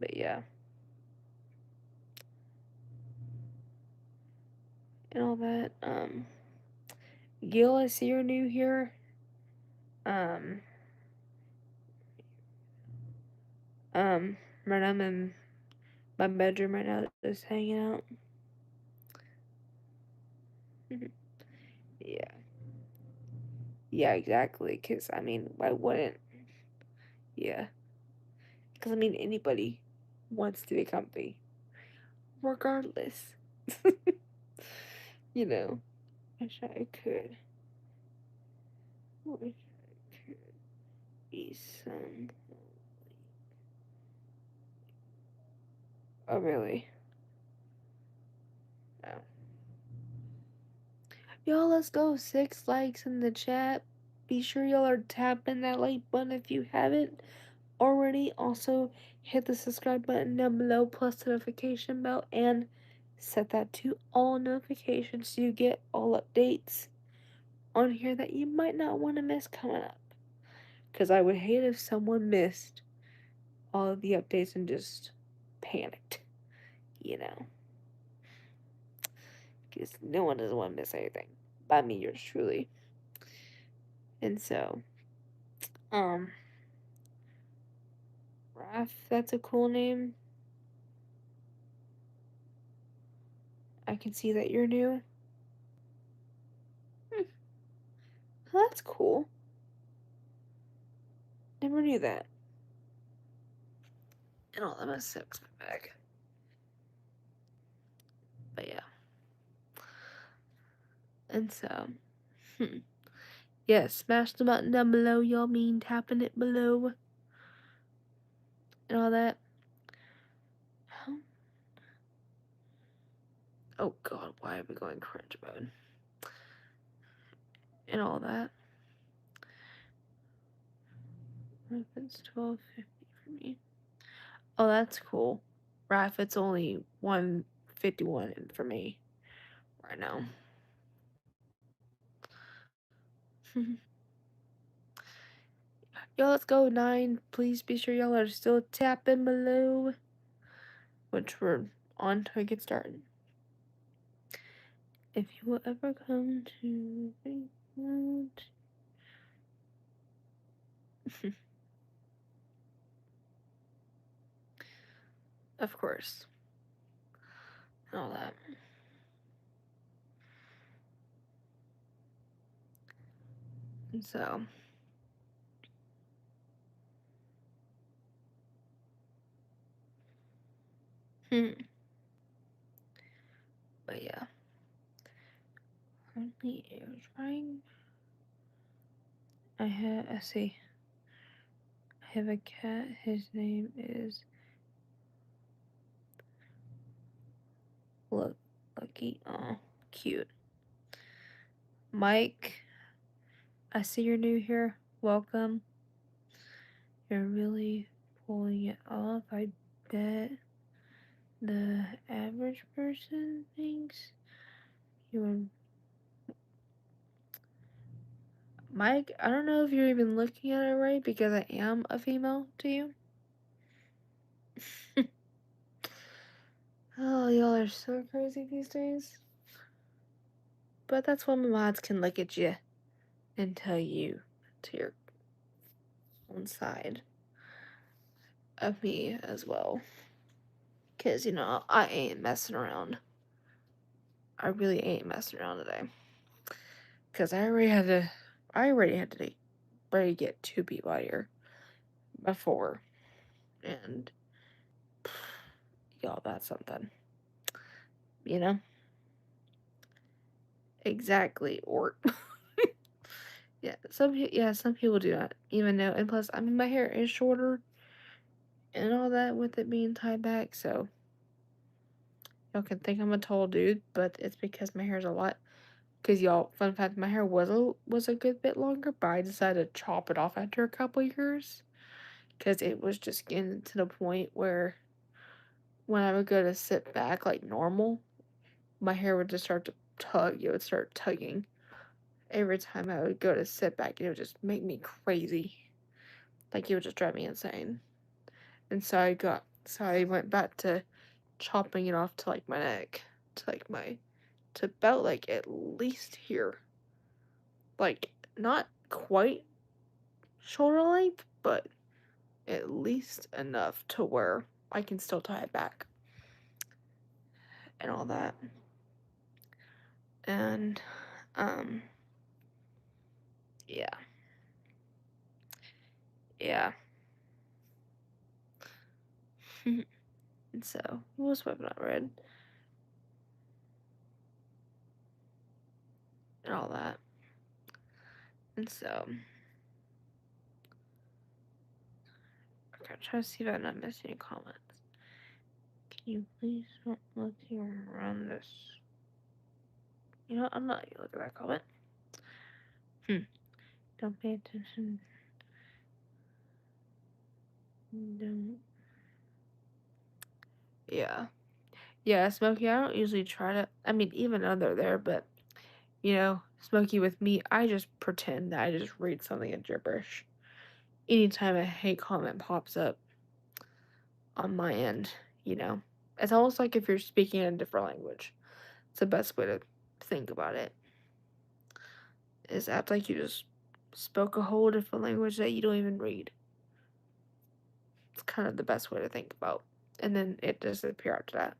But yeah. And all that. Gil, I see you're new here. Um, um, right now I'm in my bedroom right now, just hanging out. Yeah. Yeah, exactly. Because, I mean, why wouldn't? Yeah. Because, I mean, anybody wants to be comfy, regardless. You know, wish I could. Wish I could be some. Oh, really? Oh. Y'all, let's go. 6 likes in the chat. Be sure y'all are tapping that like button if you haven't already. Also, hit the subscribe button down below, plus the notification bell, and set that to all notifications so you get all updates on here that you might not want to miss coming up. Because I would hate if someone missed all of the updates and just panicked, you know. Because no one doesn't want to miss anything. By me, yours truly. And so, um, Raph, that's a cool name. I can see that you're new. Hmm, that's cool. Never knew that. And all that must sucks my bag. But yeah. And so, hmm. Yeah, smash the button down below, y'all mean tapping it below. And all that. Oh god, why are we going cringe mode? And all that. It's 12:50 for me. Oh, that's cool. Raph, it's only 1:51 for me right now. Yo, let's go 9. Please be sure y'all are still tapping below, which we're on to get started. If you will ever come to of course, and all that. And so, but yeah. Currently air drying. I see. I have a cat. His name is Lucky. Oh, cute. Mike, I see you're new here. Welcome. You're really pulling it off. I bet the average person thinks you're. Mike, I don't know if you're even looking at it right because I am a female to you. Oh, y'all are so crazy these days. But that's when my mods can look at you and tell you to your own side of me as well. Because, you know, I ain't messing around. I really ain't messing around today. Because I already had to already get 2 people out here before. And, y'all, that's something. You know? Exactly. Or, yeah, some people do that. Even though, and plus, I mean, my hair is shorter. and all that with it being tied back, so y'all can think I'm a tall dude, but it's because my hair's a lot. Cause y'all, fun fact, my hair was a good bit longer, but I decided to chop it off after a couple years, cause it was just getting to the point where when I would go to sit back like normal, my hair would just start to tug. It would start tugging every time I would go to sit back, and it would just make me crazy. Like it would just drive me insane. And so I went back to chopping it off to like my neck, to like to about like at least here, like not quite shoulder length, but at least enough to where I can still tie it back and all that. And um yeah. Yeah. And so we'll swipe it out red and all that. And so okay, try to see if I'm not missing any comments. Can you please not let you run this? You know, I'm not gonna look at that comment. Don't pay attention. Don't. Yeah. Yeah, Smokey, I don't usually try to. I mean, even though they're there, but Smokey with me, I just pretend that I just read something in gibberish. Anytime a hate comment pops up on my end, you know, it's almost like if you're speaking in a different language. It's the best way to think about it. Is act like you just spoke a whole different language that you don't even read. It's kind of the best way to think about. And then it disappear after that.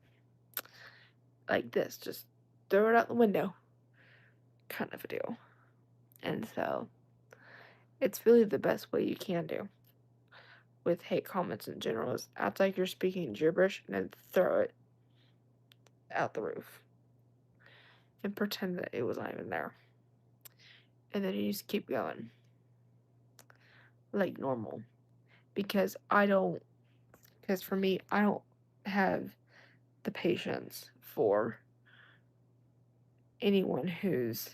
Like this, just throw it out the window. Kind of a deal. And so it's really the best way you can do with hate comments in general is act like you're speaking gibberish and then throw it out the roof and pretend that it was not even there. And then you just keep going like normal. Because for me, I don't have the patience for anyone who's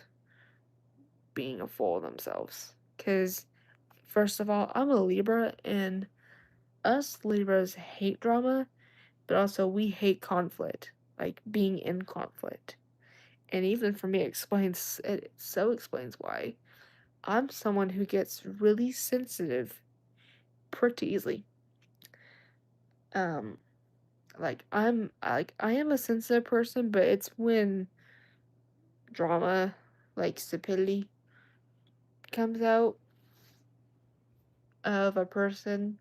being a fool of themselves. Because, first of all, I'm a Libra, and us Libras hate drama, but also we hate conflict, like being in conflict. And even for me, it so explains why I'm someone who gets really sensitive pretty easily. Um, I am a sensitive person, but it's when drama, like stupidity, comes out of a person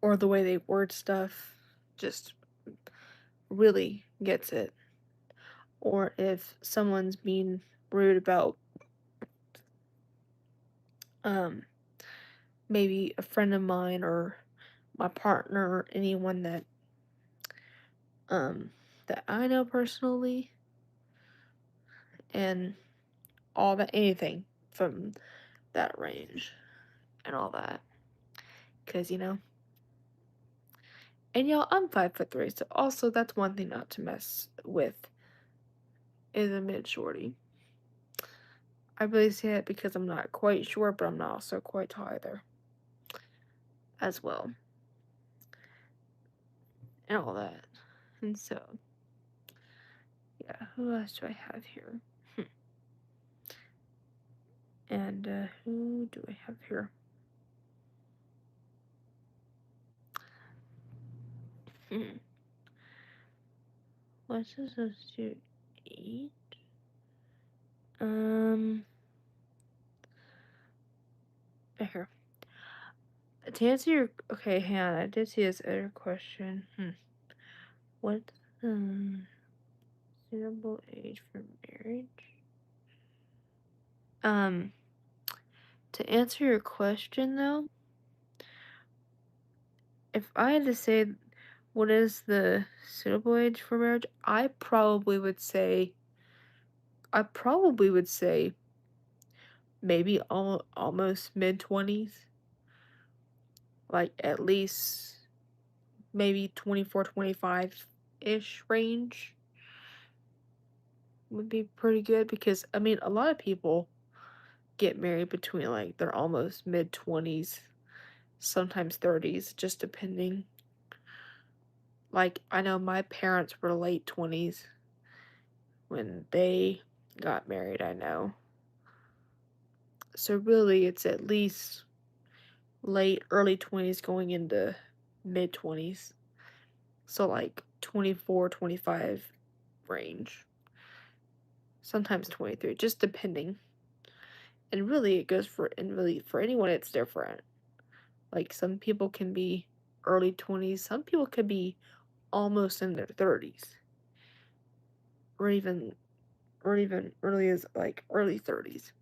or the way they word stuff just really gets it. Or if someone's being rude about um maybe a friend of mine or my partner or anyone um that I know personally and all that anything from that range and all that. Cause and y'all, I'm 5'3", so also that's one thing not to mess with is a mid shorty. I really say it because I'm not quite short, but I'm not also quite tall either. As well. And all that. And so, yeah, who else do I have here? And who do I have here? What's supposed to eat? Here. To answer your okay, Hannah, I did see this other question. What's the suitable age for marriage? To answer your question though, if I had to say what is the suitable age for marriage, I probably would say maybe almost mid 20s. like at least maybe 24, 25-ish range would be pretty good because I mean a lot of people get married between like they're almost mid 20s, sometimes 30s, just depending. Like I know my parents were late 20s when they got married, I know. So really it's at least late early 20s going into mid 20s. So like 24, 25 range. Sometimes 23, just depending. And really it goes for and really for anyone it's different. Like some people can be early 20s, some people could be almost in their 30s or even early as like early 30s,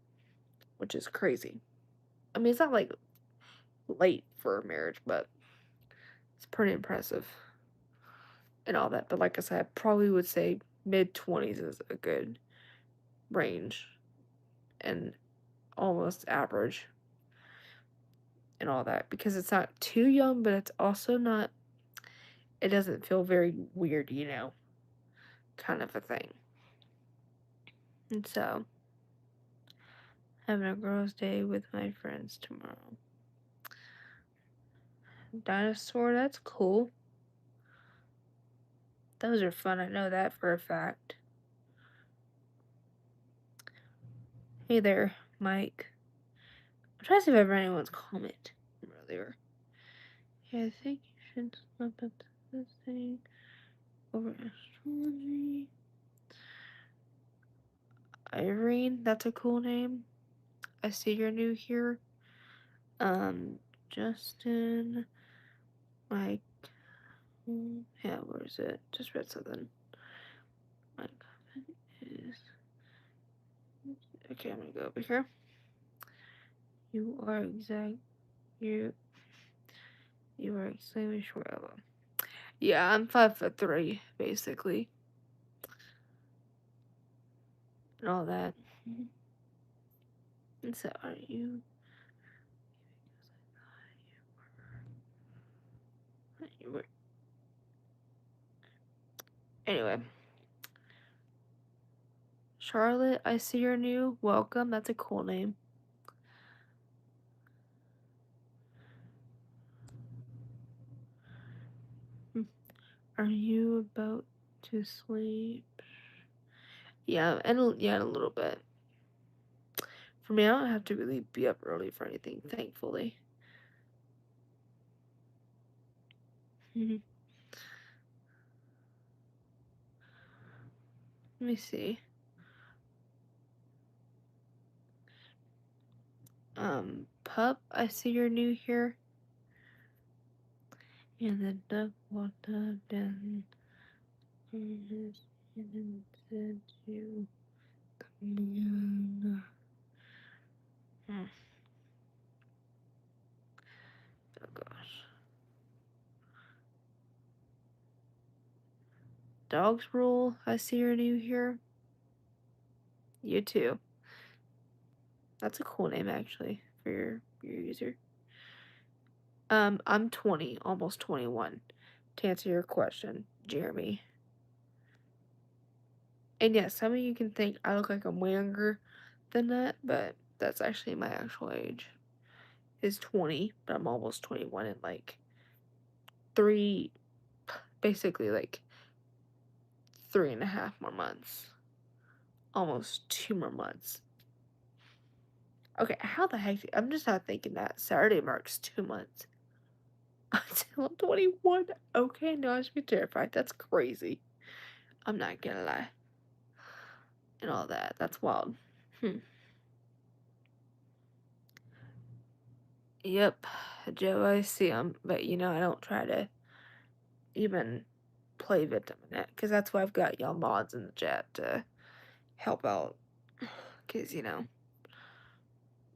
which is crazy. I mean, it's not like late for a marriage, but it's pretty impressive and all that. But like I said, I probably would say mid 20s is a good range and almost average and all that because it's not too young, but it's also not, it doesn't feel very weird, kind of a thing. And so, having a girls' day with my friends tomorrow. Dinosaur, that's cool. Those are fun, I know that for a fact. Hey there, Mike. I'm trying to see if I read anyone's comment from earlier. Yeah, I think you should stop at this thing over astrology. Irene, that's a cool name. I see you're new here. Um, Justin, Mike. Yeah, where is it? Just read something. My comment is. Okay, I'm gonna go over here. You are exact. You. You are extremely short. Yeah, I'm 5'3", basically, and all that. And so, are you? You were. Anyway, Charlotte, I see you're new. Welcome. That's a cool name. Are you about to sleep? Yeah, yeah, in a little bit. For me, I don't have to really be up early for anything, thankfully. Let me see. Pup, I see you're new here. And the duck walked up and his and said you come in. Oh gosh. Dogs rule, I see you're new here. You too. That's a cool name actually for your user. I'm 20, almost 21. To answer your question, Jeremy. And yes, some of you can think I look like I'm way younger than that, but that's actually my actual age. Is 20, but I'm almost 21 in like three, basically like 3.5 more months. Almost 2 more months. Okay, how the heck? I'm just not thinking that. Saturday marks 2 months. Until I'm 21. Okay, no, I should be terrified. That's crazy. I'm not gonna lie. And all that. That's wild. Yep, Joe, I see him. But, I don't try to even play victim in that. Because that's why I've got y'all mods in the chat to help out. Because,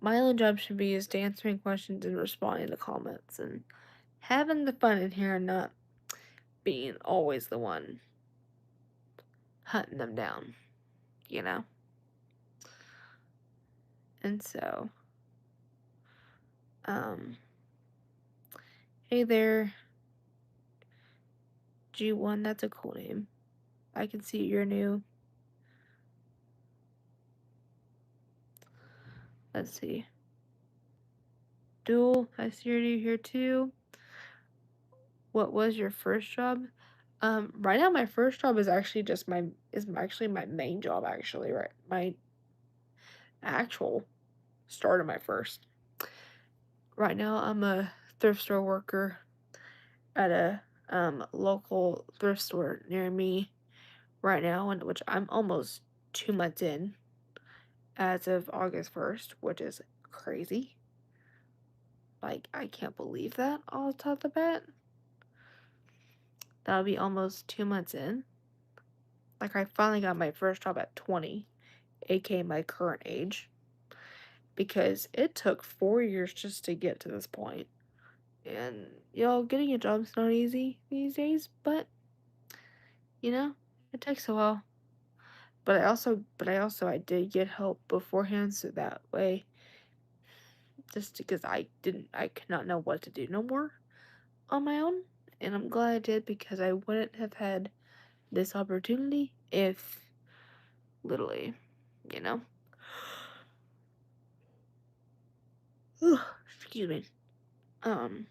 my only job should be is to answering questions and responding to comments. And having the fun in here and not being always the one hunting them down, you know? And so, um, Hey there, G1, that's a cool name. I can see you're new. Let's see. Duel, I see you're new here too. What was your first job? Right now my first job is actually just my main job actually, right? My actual start of my first. Right now I'm a thrift store worker at a local thrift store near me right now, and which I'm almost 2 months in as of August 1st, which is crazy. Like, I can't believe that off the top of the bat. That'll be almost 2 months in. Like, I finally got my first job at 20, aka my current age, because it took 4 years just to get to this point. And, getting a job's not easy these days, but, it takes a while. I did get help beforehand, so that way, just because I could not know what to do no more on my own, and I'm glad I did because I wouldn't have had this opportunity if literally, you know, excuse me, um,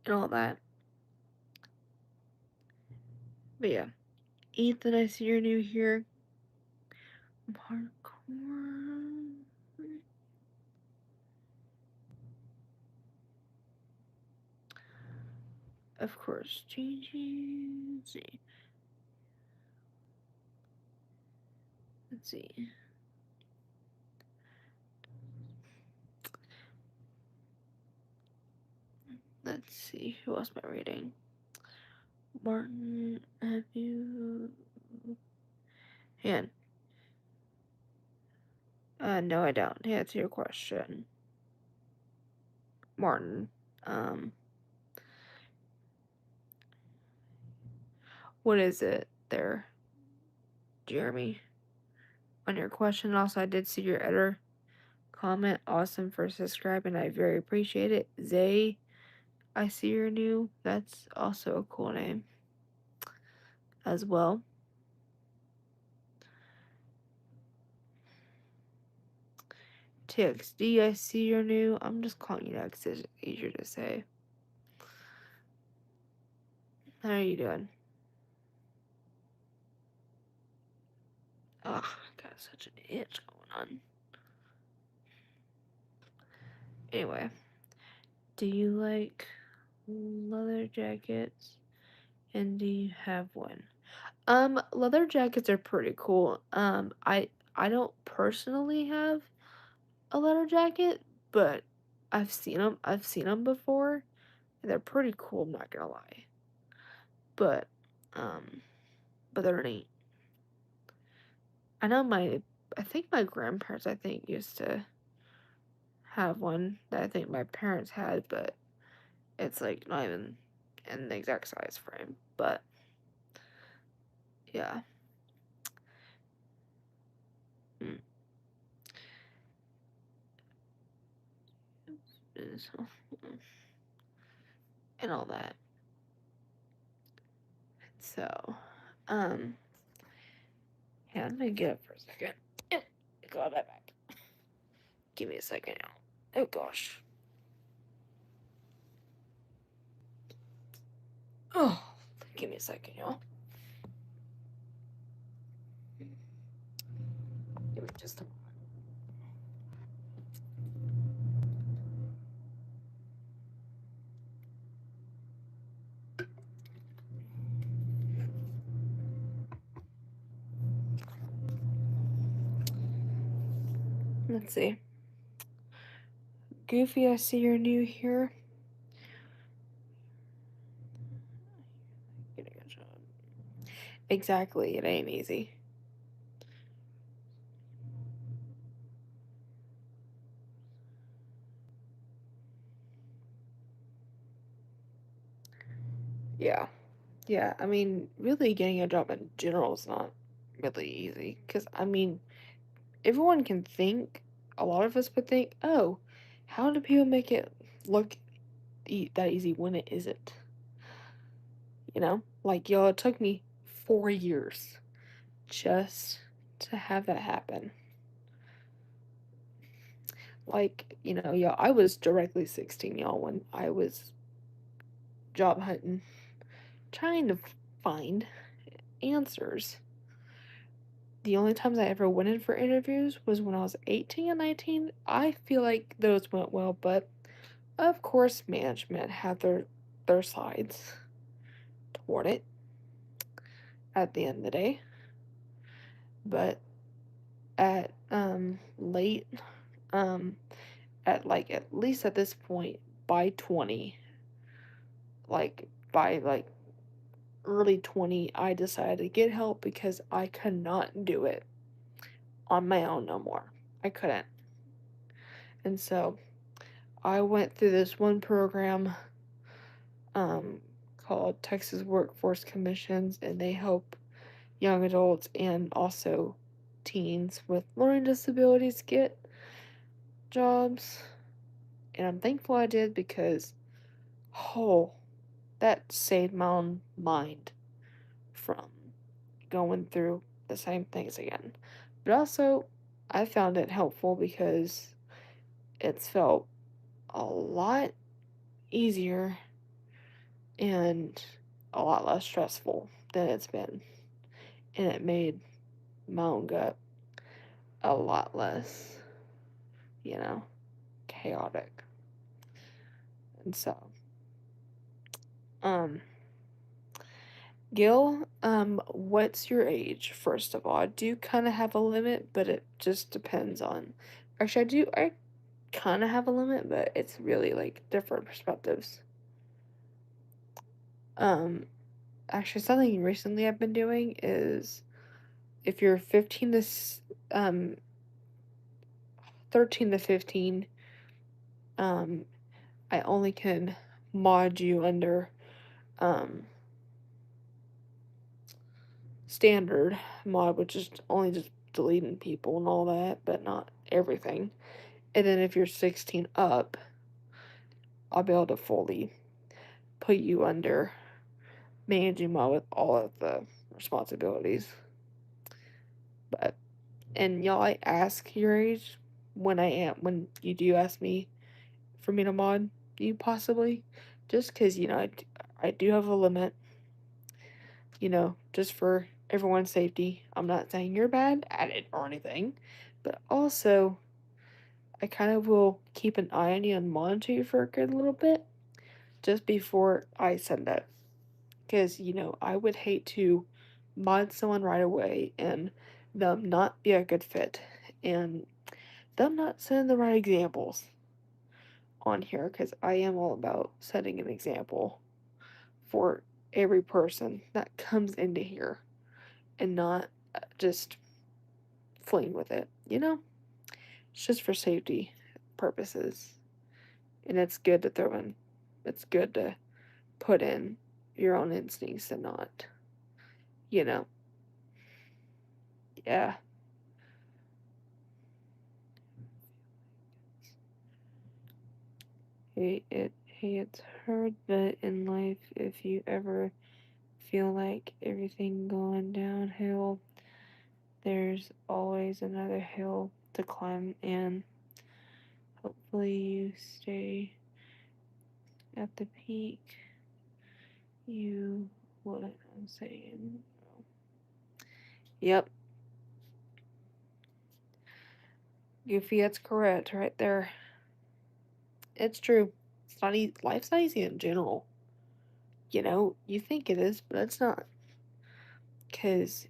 and all that. But yeah, Ethan, I see you're new here. Hardcore. Of course, changing. Let's see. Let's see. Who else am I reading? Martin, have you? Han. No, I don't. To answer your question, Martin. Um, what is it there, Jeremy? On your question, also, I did see your editor comment. Awesome for subscribing. I very appreciate it. Zay, I see you're new. That's also a cool name as well. TXD, I see you're new. I'm just calling you that because it's easier to say. How are you doing? Ugh, got such an itch going on. Anyway, do you like leather jackets? And do you have one? Leather jackets are pretty cool. I don't personally have a leather jacket, but I've seen them. I've seen them before, and they're pretty cool. I'm not gonna lie. But, um, but they're neat. I know I think my grandparents, used to have one that I think my parents had, but it's like not even in the exact size frame. But yeah. Mm. And all that. So, um, yeah, I'm gonna get up for a second. Go on my back. Give me a second now. Oh gosh. Oh, give me a second, y'all. Give me just a moment. Let's see. Goofy, I see you're new here. Get a good job. Exactly, it ain't easy. Yeah. Yeah, I mean, really getting a job in general is not really easy. Because, I mean, everyone can think, a lot of us would think, oh, how do people make it look that easy when it isn't. You know, like y'all, it took me 4 years just to have that happen. Like, y'all, I was directly 16, y'all, when I was job hunting, trying to find answers. The only times I ever went in for interviews was when I was 18 and 19. I feel like those went well, but of course, management had their sides toward it at the end of the day. But at late um at like at least at this point by 20, by early 20, I decided to get help because I could not do it on my own no more. I couldn't. And so I went through this one program um, called Texas Workforce Commissions, and they help young adults and also teens with learning disabilities get jobs. And I'm thankful I did because, oh, that saved my own mind from going through the same things again. But also, I found it helpful because it's felt a lot easier and a lot less stressful than it's been. And it made my own gut a lot less, you know, chaotic. And so, um, Gil, what's your age, first of all? I do kind of have a limit, but it just depends on. Actually, I kind of have a limit, but it's really like different perspectives. Um, Actually, something recently I've been doing is if you're um 13 to 15, um I only can mod you under um standard mod, which is only just deleting people and all that, but not everything. And then if you're 16 up, I'll be able to fully put you under managing mod with all of the responsibilities. But and y'all, I ask your age when you do ask me for me to mod you possibly, just because I do have a limit, just for everyone's safety. I'm not saying you're bad at it or anything, but also I kind of will keep an eye on you and monitor you for a good little bit just before I send it. Because, I would hate to mod someone right away and them not be a good fit and them not send the right examples on here because I am all about setting an example for every person that comes into here and not just fling with it, It's just for safety purposes. And it's good to put in your own instincts and not, you know, yeah. Hey, it's hard, but in life, if you ever feel like everything going downhill, there's always another hill to climb, and hopefully you stay at the peak. You what I'm saying. Yep, Goofy, that's correct right there. It's true. It's not life's not easy in general. You think it is, but it's not. Cause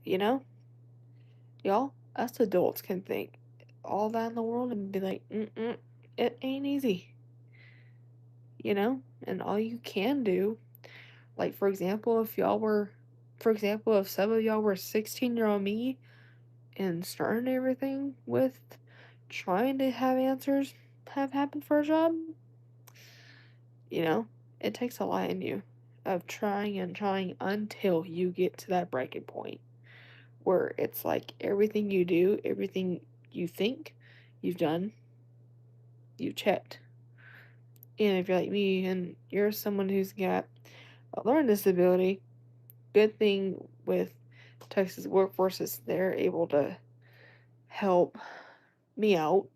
y'all, us adults can think all that in the world and be like, it ain't easy. And all you can do, like for example, if some of y'all were 16-year-old me and starting everything with trying to have answers have happened for a job, you know, it takes a lot in you of trying and trying until you get to that breaking point where it's like everything you do, everything you think you've done, you've checked. And if you're like me and you're someone who's got a learning disability, good thing with Texas workforce is they're able to help me out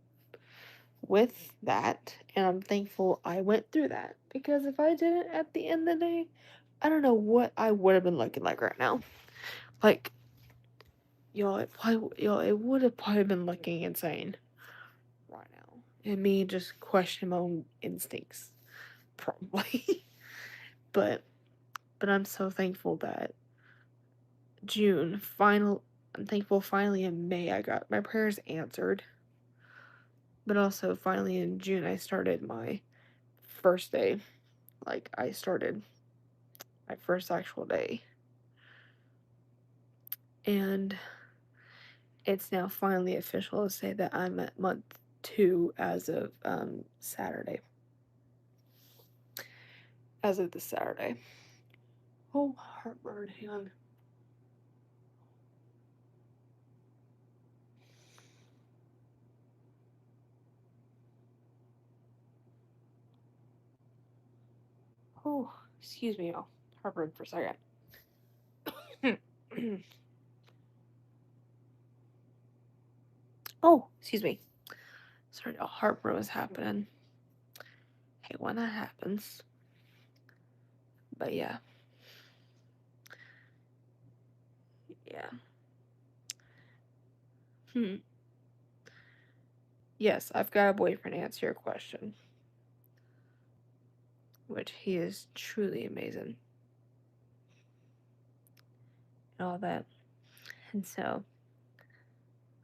with that. And I'm thankful I went through that. Because if I didn't at the end of the day, I don't know what I would have been looking like right now. Like, it would have probably been looking insane right now. And me just questioning my own instincts. Probably. but but I'm so thankful that June final I'm thankful finally in May I got my prayers answered. But also finally in June I started my first day. Like I started my first actual day. And it's now finally official to say that I'm at month 2 as of Saturday. As of this Saturday. Oh, heartburn, hang on. Oh, excuse me, y'all. Heartburn for a second. Oh, excuse me. Sorry, a heartburn was happening. Hey, when that happens. But yeah. Yeah. Hmm. Yes, I've got a boyfriend to answer your question. Which he is truly amazing. And all that. And so,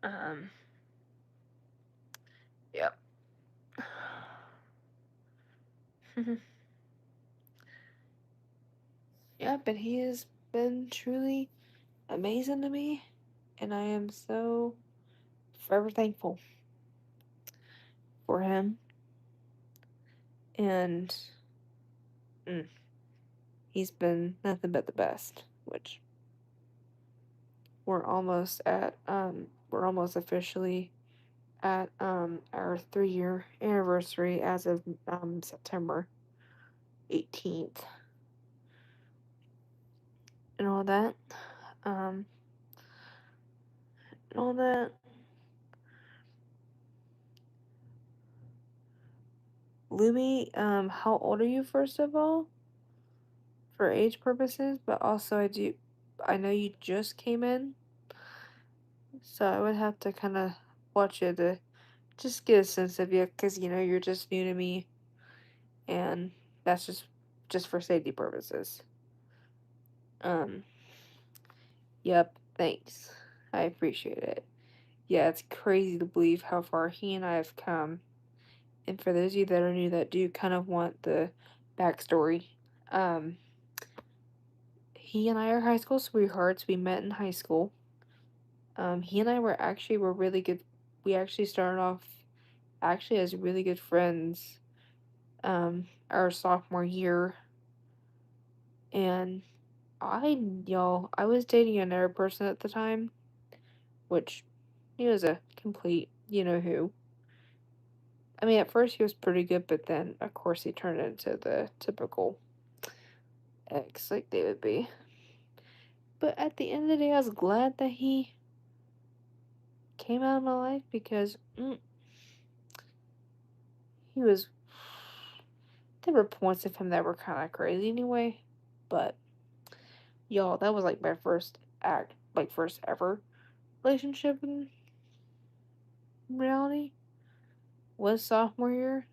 um, yep. Yep, and he has been truly amazing to me. And I am so forever thankful for him. And he's been nothing but the best. Which we're almost officially at our 3-year anniversary as of September 18th and all that. Um and all that. Luby, how old are you first of all? For age purposes, but also I know you just came in, so I would have to kind of watch you to just get a sense of you, because you're just new to me, and that's just for safety purposes. Um, yep, thanks. I appreciate it. Yeah, it's crazy to believe how far he and I have come. And for those of you that are new that do kind of want the backstory, um, he and I are high school sweethearts. We met in high school. He and I were really good. We actually started off actually as really good friends. Our sophomore year, and I was dating another person at the time, which he was a complete you know who. I mean, at first he was pretty good, but then of course he turned into the typical ex like they would be. But at the end of the day, I was glad that he came out of my life because he was. There were points of him that were kind of crazy anyway, but y'all, that was like my first ever relationship in reality was sophomore year.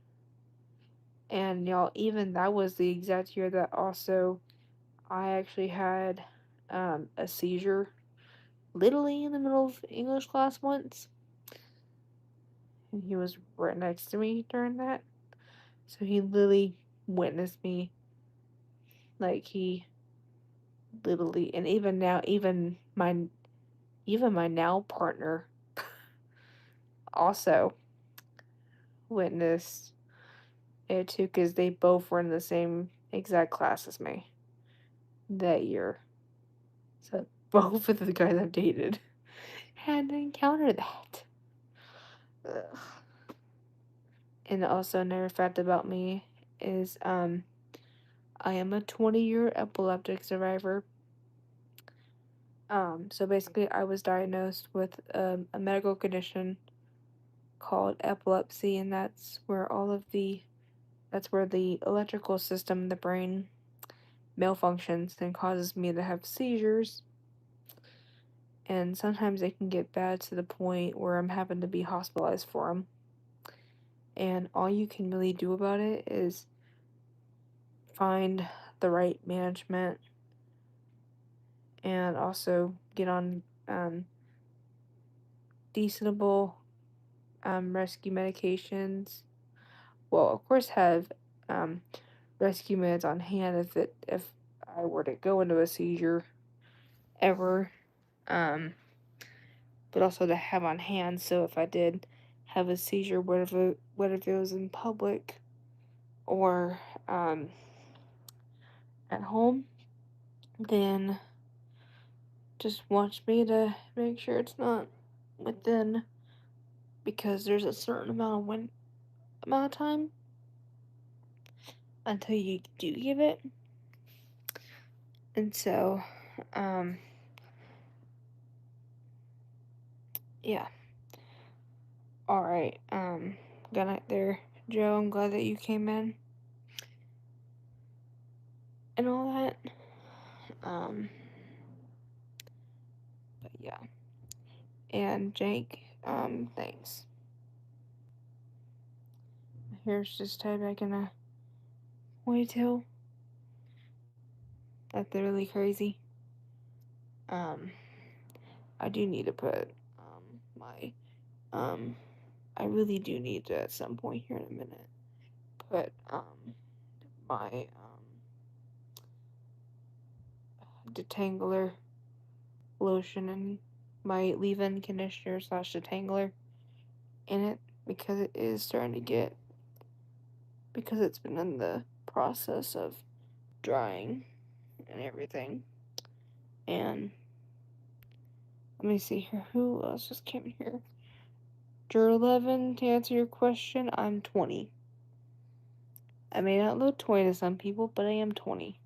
And y'all, even that was the exact year that also I actually had a seizure literally in the middle of English class once. And he was right next to me during that. So he literally witnessed me. Like he literally, and even my now partner also witnessed it too, because they both were in the same exact class as me that year. So both of the guys I've dated had to encounter that. Ugh. And also another fact about me is I am a 20-year epileptic survivor. So basically, I was diagnosed with a medical condition called epilepsy, and that's where the electrical system in the brain malfunctions and causes me to have seizures. And sometimes it can get bad to the point where I'm having to be hospitalized for them. And all you can really do about it is find the right management and also get on decentable rescue medications. Well, of course, have um, rescue meds on hand if I were to go into a seizure ever. Um, but also to have on hand so if I did have a seizure, whatever it was in public or at home, then just watch me to make sure it's not within because there's a certain amount of time until you do give it. And so, um, yeah. All right. Good night there, Joe. I'm glad that you came in and all that. Um, but yeah. And Jake, thanks. My hair's just tied back in a ponytail. That's really crazy. Um, I do need to put my um I really do need to at some point here in a minute put my detangler lotion and my leave-in conditioner slash detangler in it because it is starting to get because it's been in the process of drying and everything. And let me see here. Who else just came in here? Juror 11, to answer your question, I'm 20. I may not look 20 to some people, but I am 20.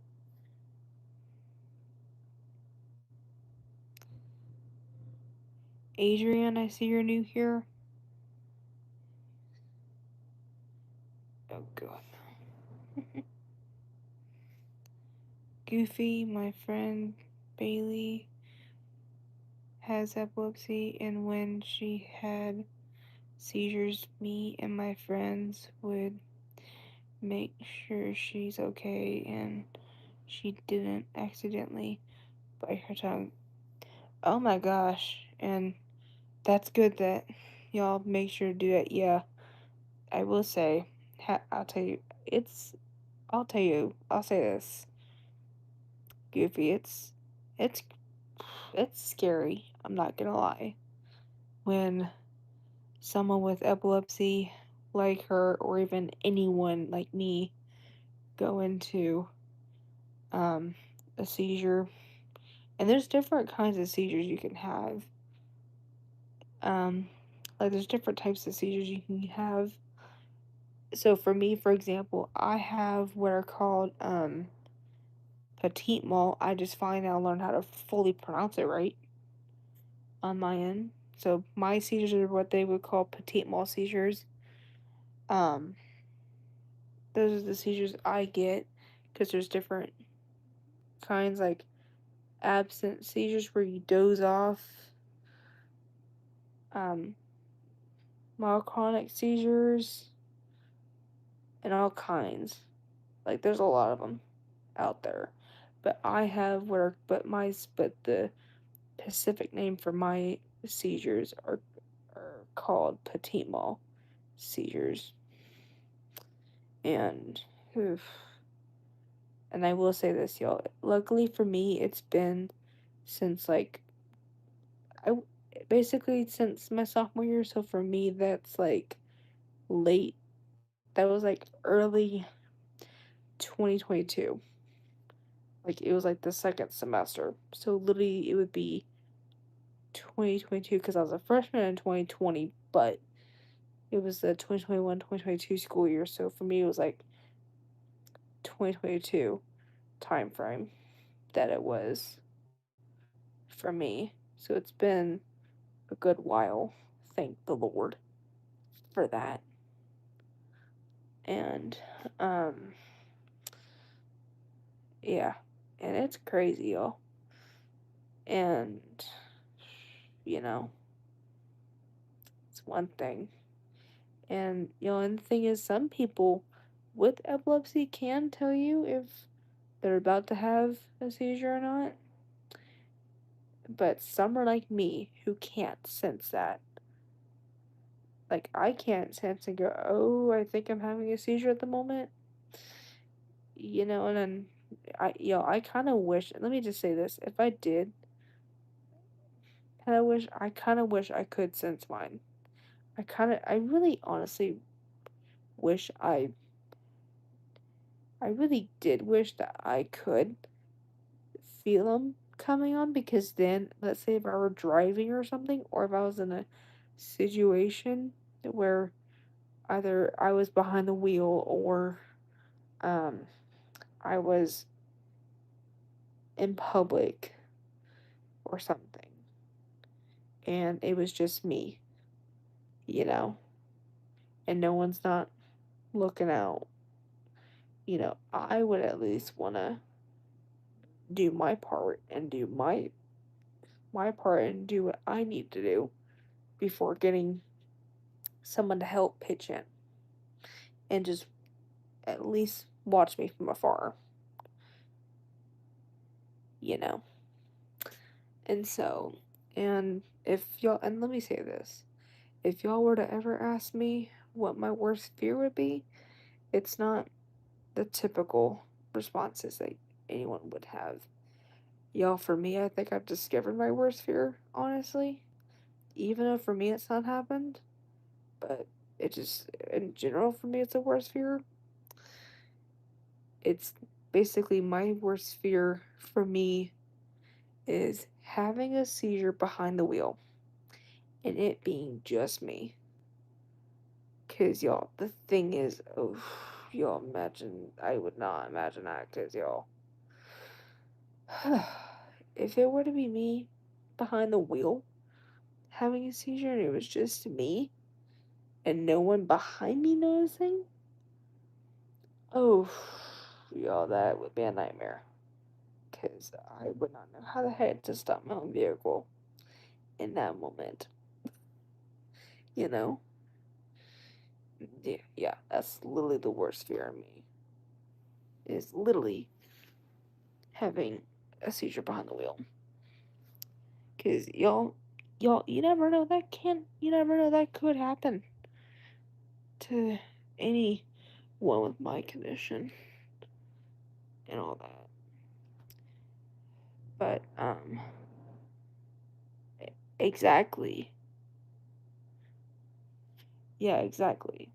Adrian, I see you're new here. Oh, God. Goofy, my friend Bailey has epilepsy, and when she had seizures, me and my friends would make sure she's okay and she didn't accidentally bite her tongue. Oh my gosh, and that's good that y'all make sure to do it. Yeah, I will say, I'll tell you, I'll say this, Goofy, it's, it's scary, I'm not gonna lie, when someone with epilepsy like her, or even anyone like me, go into um, a seizure. And there's different kinds of seizures you can have. Um, like there's different types of seizures you can have. So for me, for example, I have what are called petit mal. I just finally now learned how to fully pronounce it right on my end. So my seizures are what they would call petit mal seizures. Um, those are the seizures I get because there's different kinds like absent seizures where you doze off, um, myoclonic seizures, and all kinds. Like there's a lot of them out there, but I have but the specific name for my seizures are called petit mal seizures, and oof, and I will say this, y'all. Luckily for me, it's been since I basically since my sophomore year. So for me, that's like late. That was like early 2022. Like it was like the second semester. So literally, it would be 2022 because I was a freshman in 2020, but it was the 2021 2022 school year. So for me, it was like 2022 time frame that it was for me. So it's been a good while. Thank the Lord for that. And um yeah, and it's crazy, y'all. And you know, it's one thing. And and the thing is, some people with epilepsy can tell you if they're about to have a seizure or not. But some are like me who can't sense that. Like I can't sense and go, "Oh, I think I'm having a seizure at the moment." And then I kind of wish, let me just say this, if I did, I kind of wish I could sense mine. I really honestly wish I really did wish that I could feel them coming on, because then, let's say if I were driving or something, or if I was in a situation where either I was behind the wheel or um, I was in public or something, and it was just me, you know, and no one's not looking out, I would at least want to do my part and do my part and do what I need to do before getting someone to help pitch in and just at least watch me from afar, you know. And so, and let me say this, if y'all were to ever ask me what my worst fear would be, it's not the typical responses that anyone would have. Y'all, for me, I think I've discovered my worst fear, honestly. Even though for me it's not happened, but it just, in general, for me, it's a worst fear. It's basically my worst fear for me is having a seizure behind the wheel and it being just me. Cause y'all, the thing is, oh, y'all imagine, I would not imagine that, cause y'all, if it were to be me behind the wheel having a seizure and it was just me and no one behind me noticing, oh, y'all, that would be a nightmare. Cause I would not know how the heck to stop my own vehicle in that moment, you know? Yeah, yeah, that's literally the worst fear of me. Is literally having a seizure behind the wheel. Cause you never know you never know that could happen to anyone with my condition and all that. But exactly, yeah, exactly.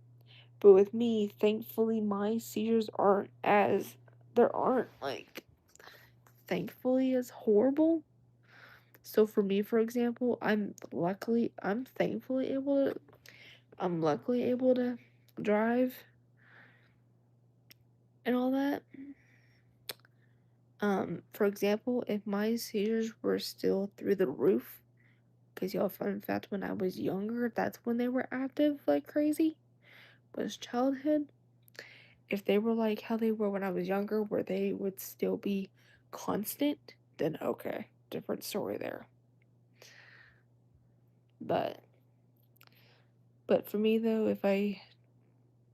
But with me, thankfully, my seizures aren't as there aren't like thankfully as horrible. So for me, for example, I'm luckily able to drive and all that. For example, if my seizures were still through the roof, because y'all, fun fact, when I was younger, that's when they were active like crazy, was childhood. If they were like how they were when I was younger, where they would still be constant, then okay, different story there. But for me though, if I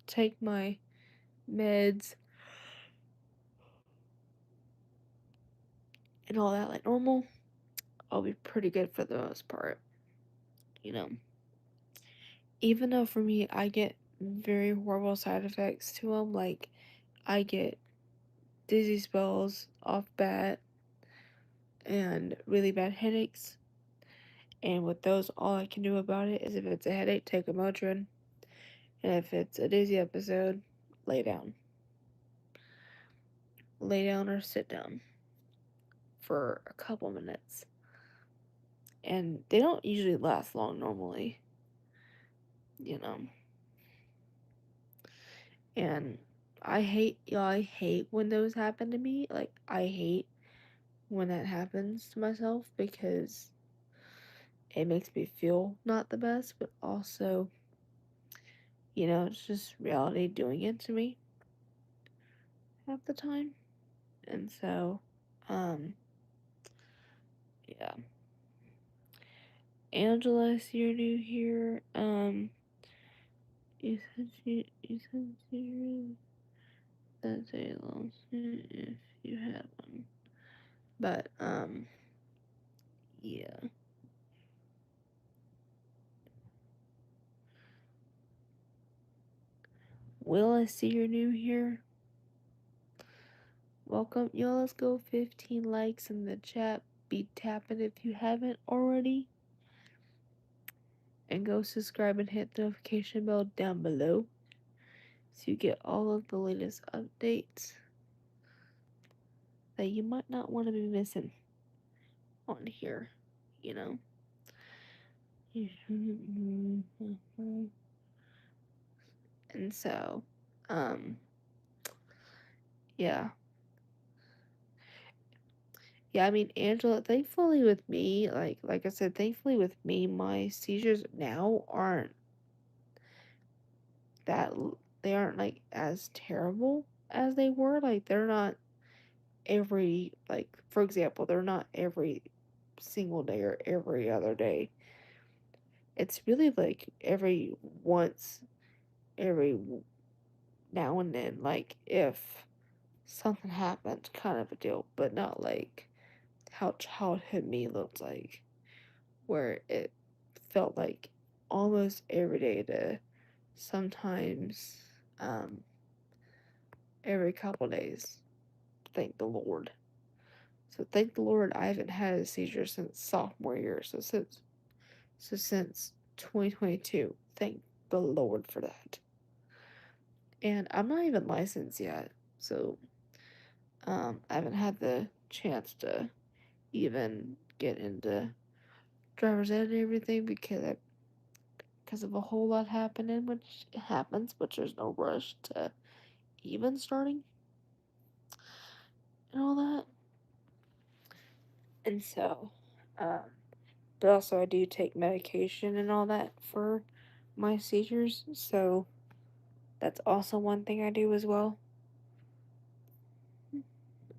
take my meds and all that like normal, I'll be pretty good for the most part, you know. Even though for me, I get very horrible side effects to them, like I get dizzy spells off bat and really bad headaches. And with those, all I can do about it is if it's a headache, take a Motrin. And if it's a dizzy episode, lay down. Lay down or sit down for a couple minutes. And they don't usually last long normally, you know. And I hate when those happen to me. Like, I hate when that happens to myself because it makes me feel not the best, but also, it's just reality doing it to me half the time. And so, um, yeah. Angela, I see you're new here. You said that's a lawsuit if you had one. But, yeah. Will, I see you're new here. Welcome. Y'all, let's go 15 likes in the chat. Be tapping if you haven't already. And go subscribe and hit the notification bell down below so you get all of the latest updates that you might not want to be missing on here, you know. And so, um, yeah. Yeah, I mean, Angela, thankfully with me, like I said, thankfully with me, my seizures now that they aren't like as terrible as they were. Like they're not every like for example, they're not every single day or every other day. It's really like every now and then, like if something happens, kind of a deal, but not like how childhood me looked like, where it felt like almost every day to sometimes every couple days. Thank the Lord. So thank the Lord I haven't had a seizure since sophomore year. So since 2022. Thank the Lord for that. And I'm not even licensed yet. So I haven't had the chance to even get into driver's ed and everything because of a whole lot happening, which happens, but there's no rush to even starting and all that. And so, um, but also I do take medication and all that for my seizures, so that's also one thing I do as well.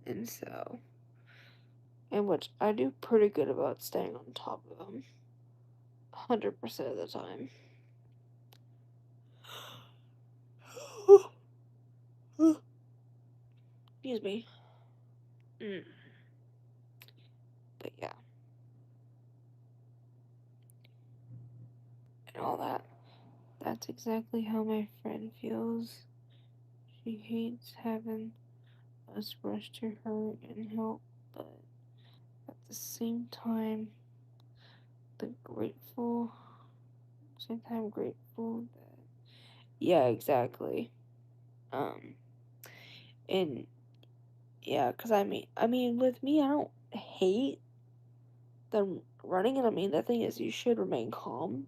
And so, and which I do pretty good about staying on top of them 100% of the time. Excuse me. But yeah, and all that. That's exactly how my friend feels. She hates having us rush to her and help, but at the the grateful, same time grateful that, yeah, exactly. Um, and yeah, cause I mean, with me, I don't hate them running, and I mean, the thing is, you should remain calm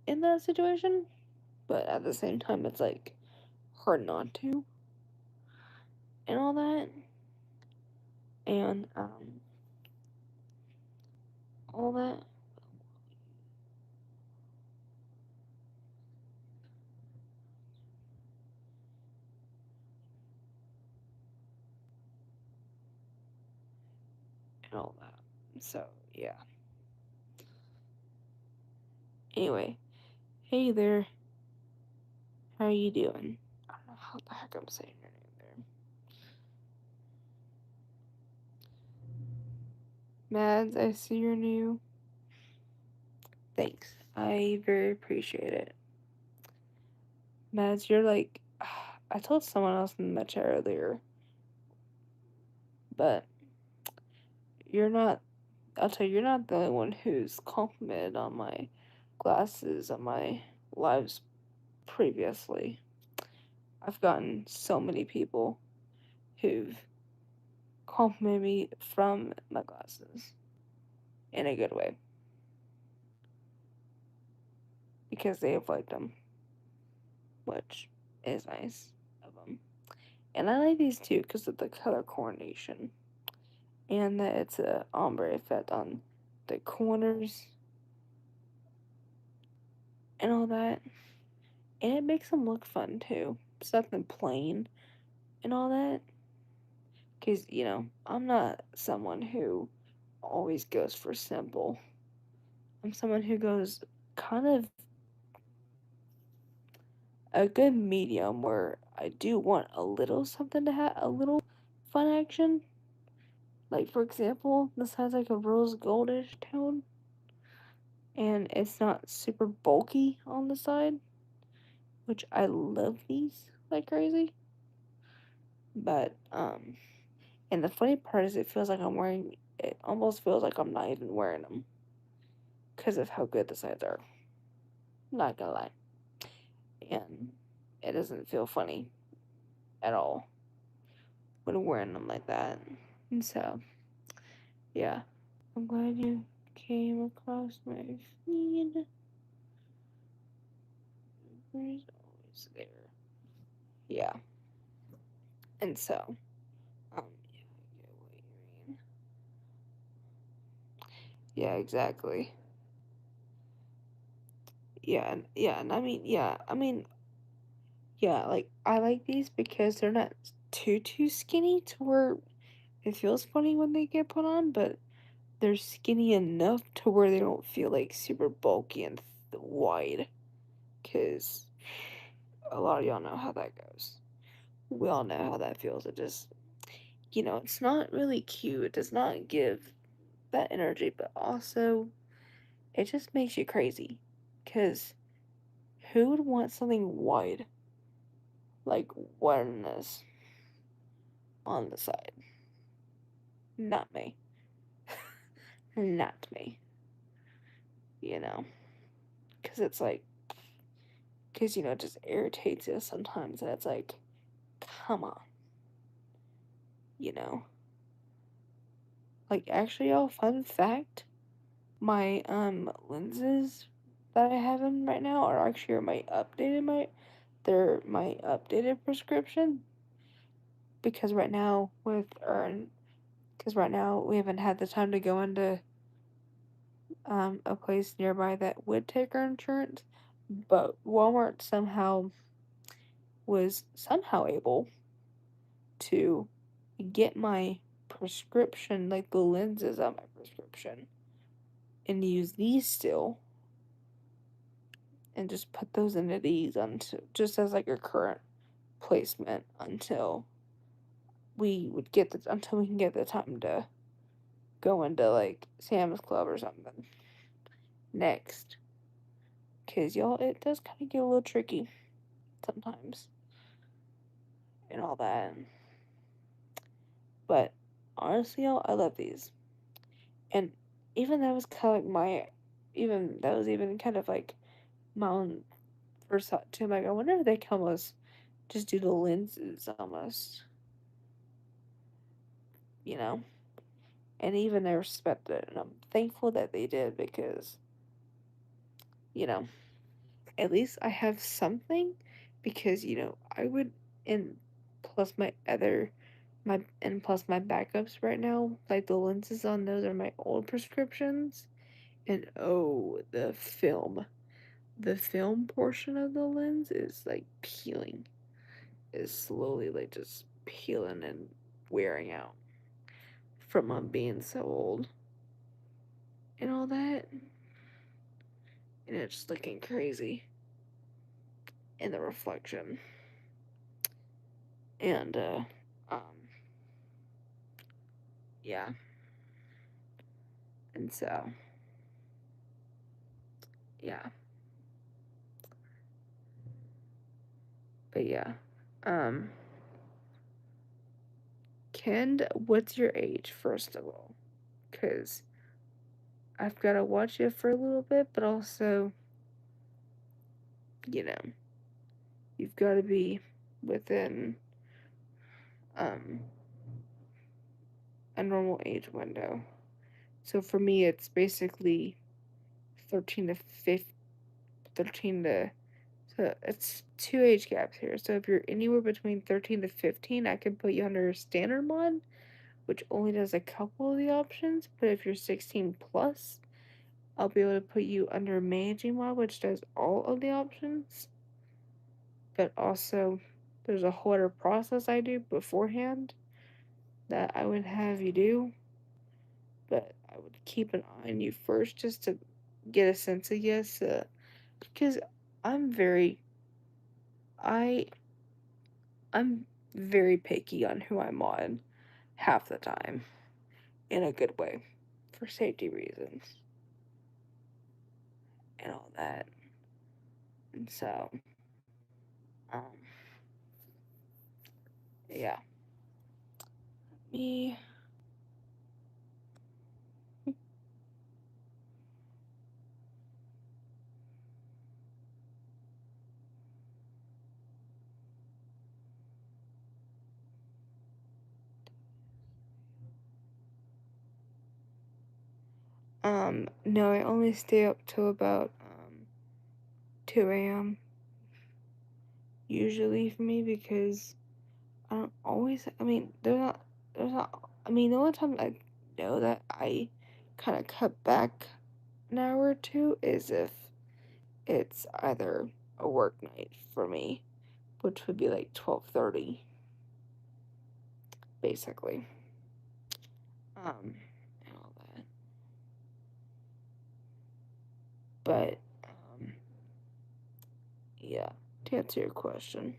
in that situation, but at the same time, it's like hard not to, and all that, and all that, and all that. So yeah. Anyway, hey there, how are you doing? I don't know how the heck I'm saying your name there. Mads, I see you're new. Thanks. I very appreciate it. Mads, you're like, I told someone else in the chat earlier, but you're not, I'll tell you, you're not the only one who's complimented on my glasses on my lives previously. I've gotten so many people who've complimented me from my glasses in a good way because they have liked them, which is nice of them. And I like these too because of the color coordination. And that it's a ombre effect on the corners and all that. And it makes them look fun too. Something plain and all that. Because, I'm not someone who always goes for simple. I'm someone who goes kind of a good medium where I do want a little something to have, a little fun action. Like, for example, this has like a rose goldish tone, and it's not super bulky on the side, which I love these like crazy. But, and the funny part is it feels like it almost feels like I'm not even wearing them because of how good the sides are. Not gonna lie. And it doesn't feel funny at all when wearing them like that. And so, yeah. I'm glad you came across my feed. Where's always there. Yeah. And so, yeah, I get what you mean. Yeah, exactly. Yeah, and yeah, like I like these because they're not too skinny to where it feels funny when they get put on, but they're skinny enough to where they don't feel like super bulky and wide. Cause a lot of y'all know how that goes. We all know how that feels. It just, it's not really cute. It does not give that energy, but also it just makes you crazy. Cause who would want something wide like wideness on the side? Not me. Not me. You know? Cause it's like, cause it just irritates you sometimes, and it's like, come on, you know? Like, actually, y'all, fun fact, my lenses that I have in right now are actually they're my updated prescription because right now we haven't had the time to go into a place nearby that would take our insurance, but Walmart was somehow able to get my prescription, like the lenses on my prescription, and use these still and just put those into these until just as like a current placement until we can get the time to go into like Sam's Club or something next. Cause y'all, it does kind of get a little tricky sometimes and all that. But honestly, y'all, I love these. And even that was kind of like even that was even kind of like my own first thought too. I'm like, I wonder if they can almost just do the lenses almost, you know? And even they respect it. And I'm thankful that they did because, you know, at least I have something because, I would, and plus my other, plus my backups right now, like the lenses on those are my old prescriptions. And oh, the film portion of the lens is like peeling, is slowly like just peeling and wearing out from being so old and all that. And it's just looking crazy in the reflection. And um yeah. And so yeah. But yeah. Um Ken, what's your age first of all? Cuz I've got to watch you for a little bit, but also, you know, you've got to be within um a normal age window. So for me it's basically 13 to 15 13 to it's two age gaps here. So if you're anywhere between 13 to 15, I can put you under standard mod, which only does a couple of the options. But if you're 16 plus, I'll be able to put you under managing mod, which does all of the options. But also, there's a whole other process I do beforehand that I would have you do. But I would keep an eye on you first just to get a sense of yes. Because I'm very, I, I'm very picky on who I'm on half the time in a good way for safety reasons and all that. And so, um, yeah. Me. No, I only stay up till about 2 a.m. usually for me because I don't always. I mean, there's not. I mean, the only time I know that I kind of cut back an hour or two is if it's either a work night for me, which would be like 12:30, basically. And all that. But yeah, to answer your question.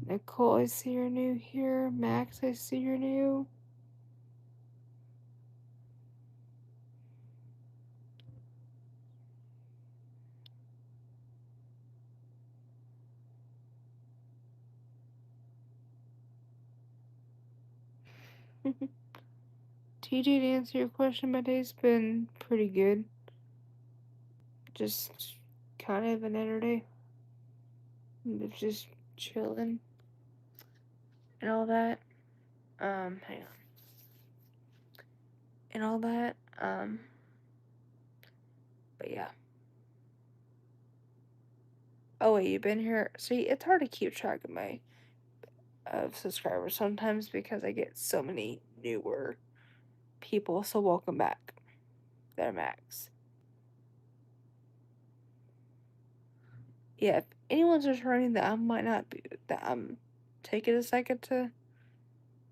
Nicole, I see you're new here. Max, I see you're new. TJ, to answer your question, my day's been pretty good. Just kind of an inner day. Just chilling and all that. Hang on. And all that. But yeah. Oh wait, you've been here. See, it's hard to keep track of my subscribers sometimes because I get so many newer people. So welcome back, there, Max. Yeah, if anyone's returning that I might not be, that I'm taking a second to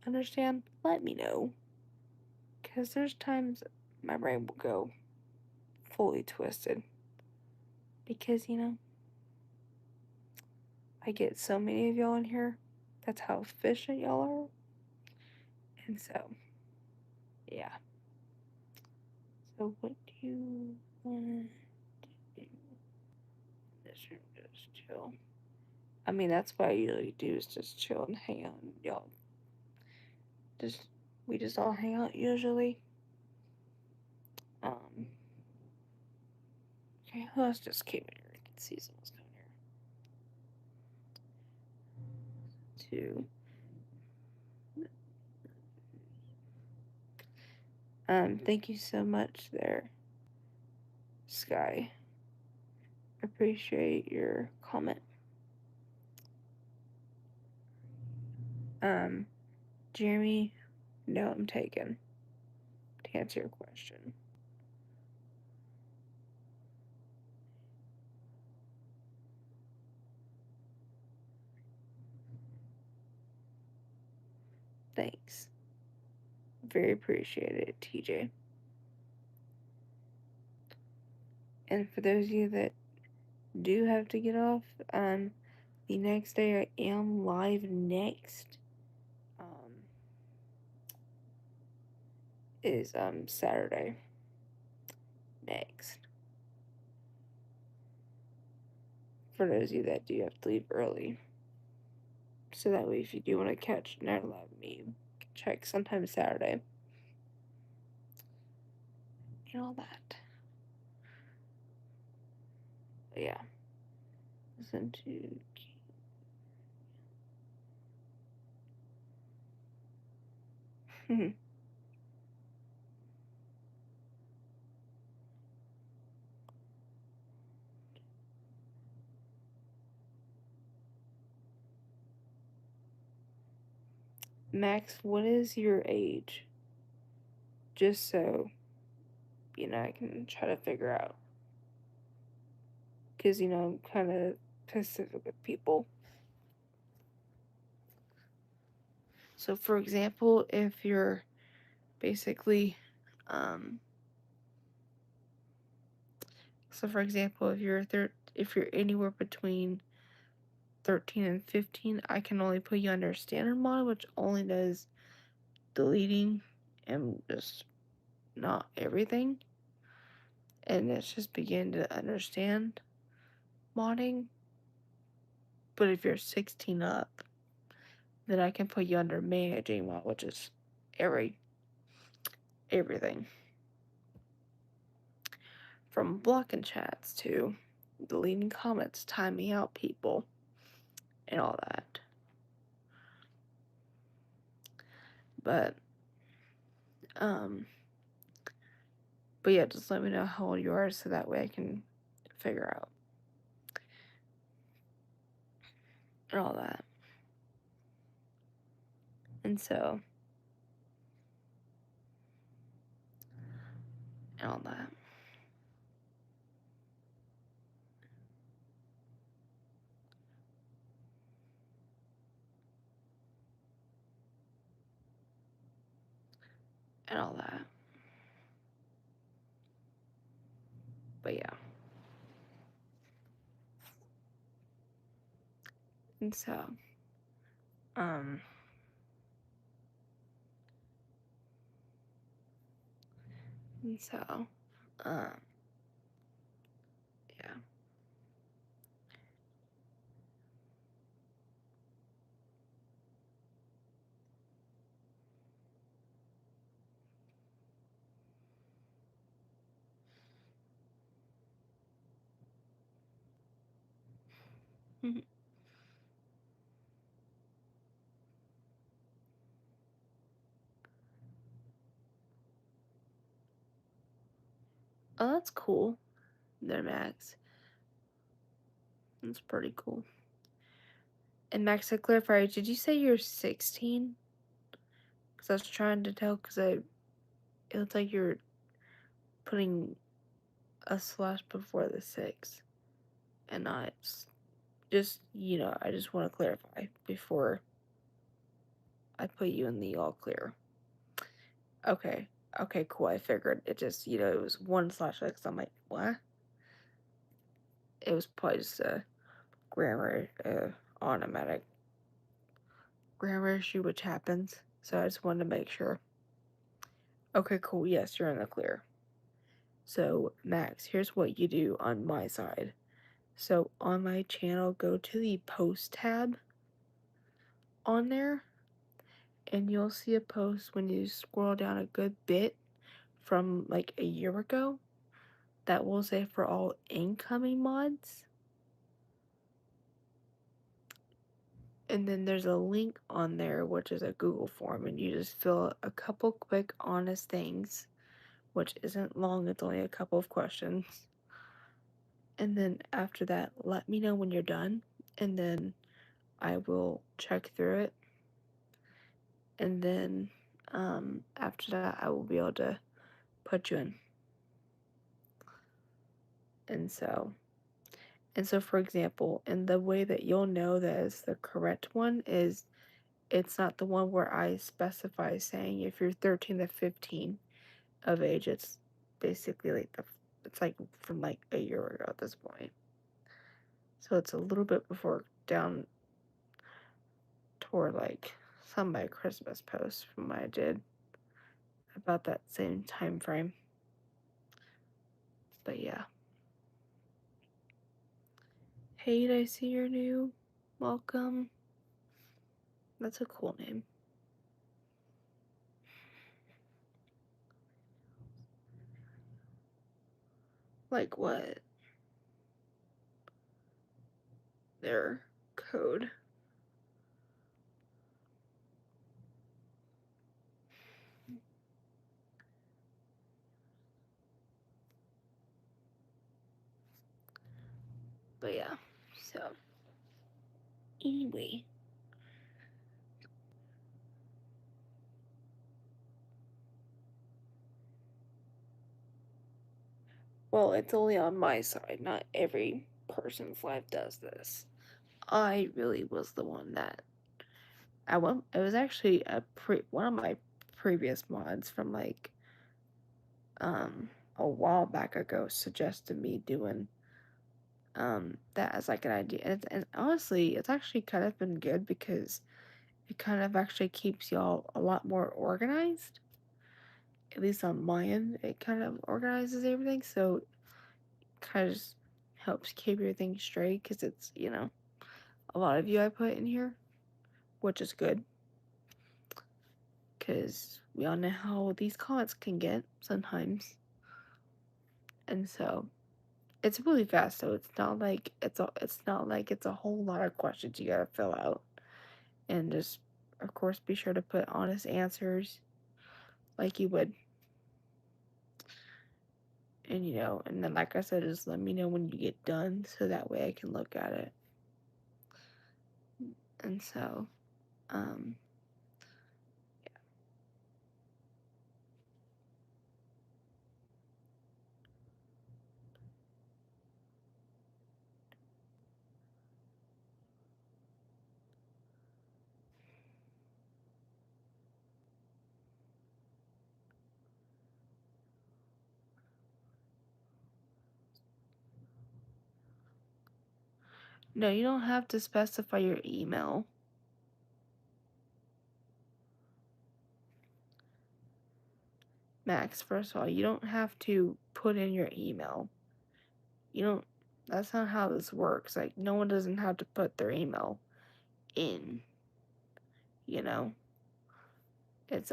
understand, let me know. Because there's times my brain will go fully twisted. Because, I get so many of y'all in here. That's how efficient y'all are. And so, yeah. So, what do you want to do? This room just chill. I mean, that's what I usually do is just chill and hang out. And y'all just, we just all hang out usually. Um, okay, who else just came in here? I can see someone's coming here. Two. Thank you so much there, Sky. Appreciate your comment. Jeremy, no, I'm taken. To answer your question. Thanks. Very appreciated, TJ. And for those of you that do have to get off, the next day I am live next. Is Saturday next. For those of you that do have to leave early. So that way if you do want to catch Night Live me, you can check sometime Saturday. And all that. But yeah. Listen to. Max, what is your age? Just so, I can try to figure out. Because, I'm kind of specific with people. So, for example, if you're basically, um, if you're anywhere between 13 and 15, I can only put you under standard mod, which only does deleting and just not everything. And it's just begin to understand modding. But if you're 16 up, then I can put you under managing mod, which is everything. From blocking chats to deleting comments, timing out people, and all that. But yeah, just let me know how old you are so that way I can figure out. And all that. And so, and all that. And all that. But yeah. And so, um, and so, um, yeah. Oh, that's cool. There, Max. That's pretty cool. And Max, to clarify, did you say you're 16? Because I was trying to tell, it looks like you're putting a slash before the 6. And not just, I just want to clarify before I put you in the all clear. Okay. Okay, cool. I figured it just, it was 1/X. I'm like, what? It was probably just a grammar, automatic grammar issue, which happens. So I just wanted to make sure. Okay, cool. Yes, you're in the clear. So, Max, here's what you do on my side. So, on my channel, go to the post tab on there, and you'll see a post when you scroll down a good bit from like a year ago that will say for all incoming mods. And then there's a link on there, which is a Google form, and you just fill a couple quick, honest things, which isn't long, it's only a couple of questions. And then after that, let me know when you're done, and then I will check through it. And then after that, I will be able to put you in. And so, for example, and the way that you'll know that is the correct one is it's not the one where I specify saying if you're 13 to 15 of age, it's basically it's like from like a year ago at this point. So it's a little bit before down toward like some of my Christmas posts from what I did about that same time frame. But yeah. Hey, I see you're new. Welcome. That's a cool name. Like what? their code. But yeah, so anyway. Well, it's only on my side. Not every person's life does this. I really was the one that it was actually one of my previous mods from like a while back ago suggested me doing that as like an idea. And honestly, it's actually kind of been good because it kind of actually keeps y'all a lot more organized. At least on my end, it kind of organizes everything, so it kind of just helps keep everything straight because it's, a lot of you I put in here, which is good because we all know how these comments can get sometimes. And so it's really fast, so it's a whole lot of questions you gotta fill out. And just of course be sure to put honest answers like you would. And and then like I said, just let me know when you get done so that way I can look at it. And so, um no, you don't have to specify your email. Max, first of all, you don't have to put in your email. You don't That's not how this works. Like no one doesn't have to put their email in, you know. It's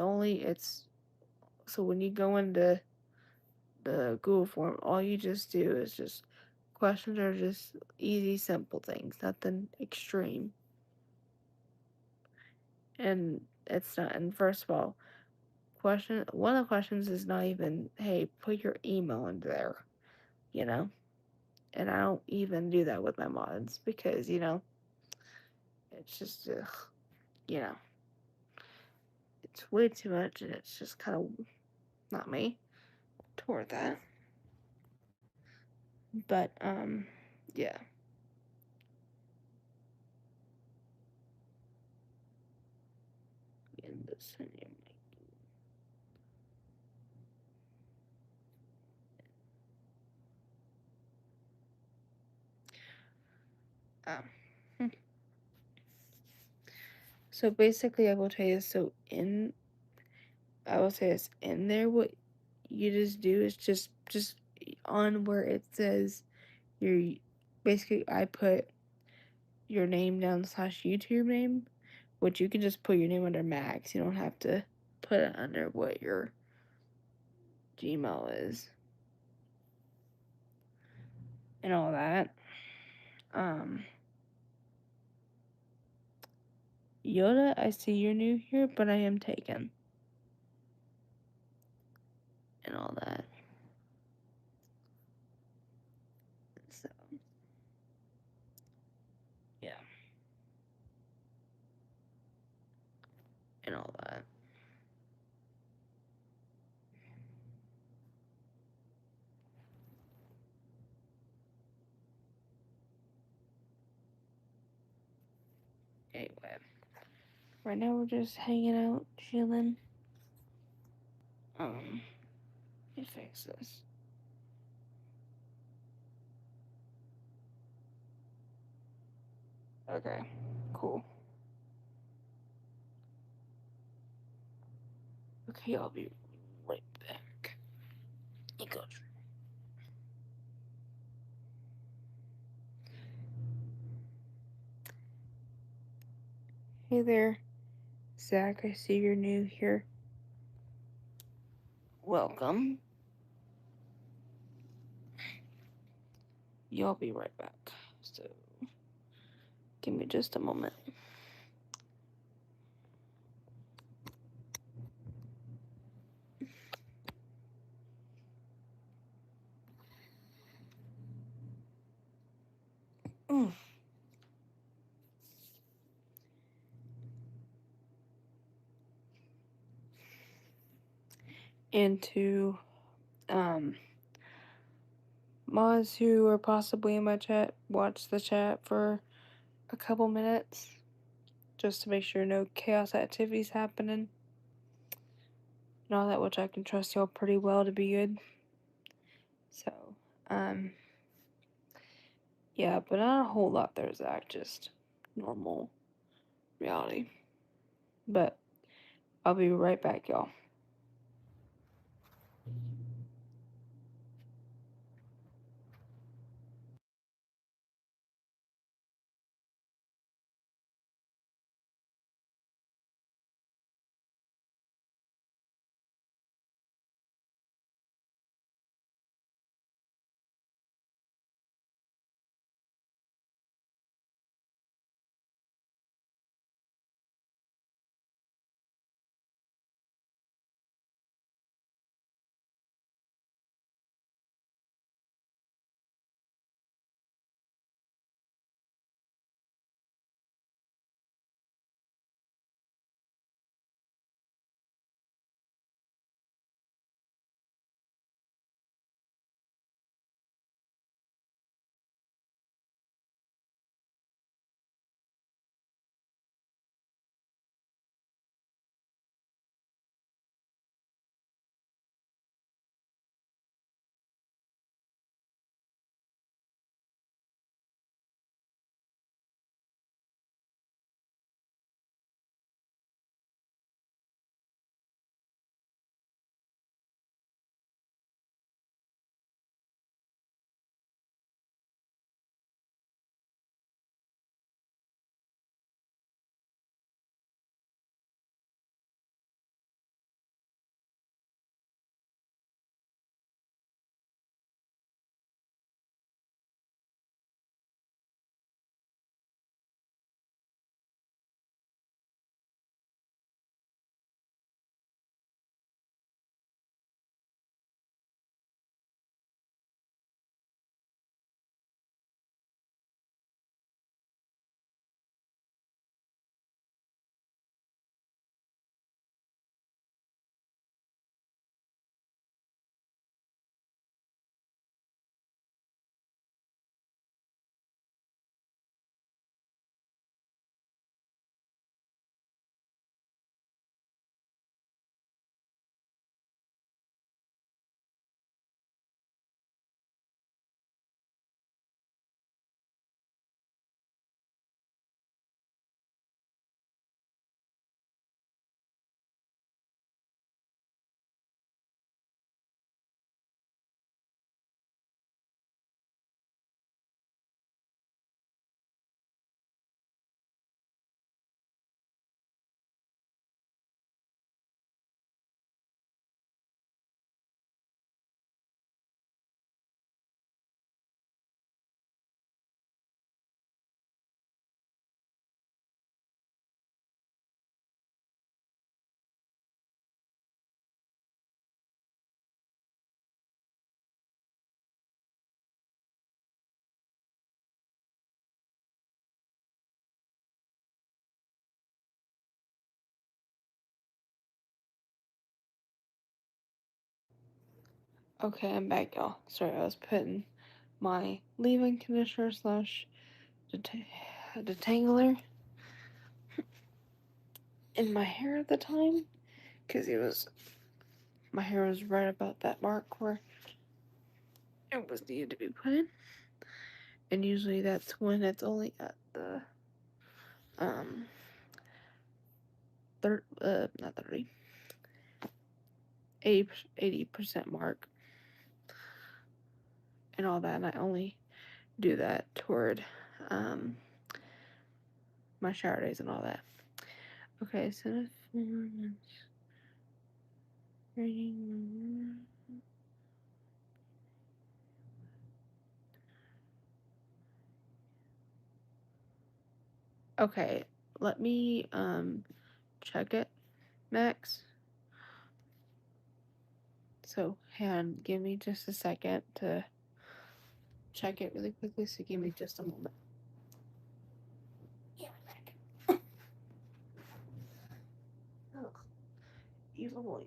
so when you go into the Google form, all you just do is just questions are just easy, simple things, nothing extreme. And it's not, and first of all, one of the questions is not even, hey, put your email in there, you know? And I don't even do that with my mods because, it's just, you know, it's way too much and it's just kind of not me toward that. But, yeah. In this um, so basically, I will tell you. I will say this in there. What you just do is just on where it says your, basically, I put your name down slash YouTube name, which you can just put your name under Max. You don't have to put it under what your Gmail is and all that. Um, Yoda, I see you're new here, but I am taken and all that. So, yeah, and all that. Anyway, right now we're just hanging out, chilling. Let me fix this. Okay, cool. Okay, I'll be right back. You go. Hey there, Zach. I see you're new here. Welcome. Y'all be right back. So, Give me just a moment. Mm. And to mods who are possibly in my chat, watch the chat for a couple minutes just to make sure no chaos activities happening and all that, which I can trust y'all pretty well to be good. So, yeah, but not a whole lot there, Zach, just normal reality. But I'll be right back, y'all. Okay, I'm back, y'all. Sorry, I was putting my leave-in conditioner slash detangler in my hair at the time because my hair was right about that mark where it was needed to be put in, and usually that's when it's only at the um not 30, 80% mark and all that, and I only do that toward my shower days and all that. Okay, so Okay, let me check it, Max. So, hand, give me just a second to check it really quickly. So, give me just a moment. Yeah, back. Ugh, evil boy.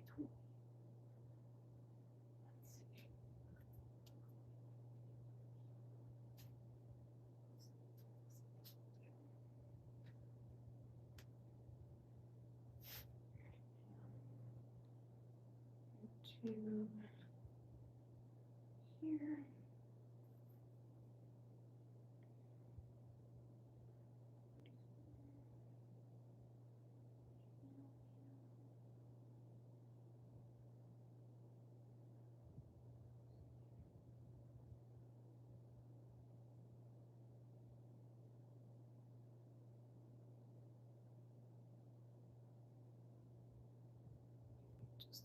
Let's see. 2 here. Just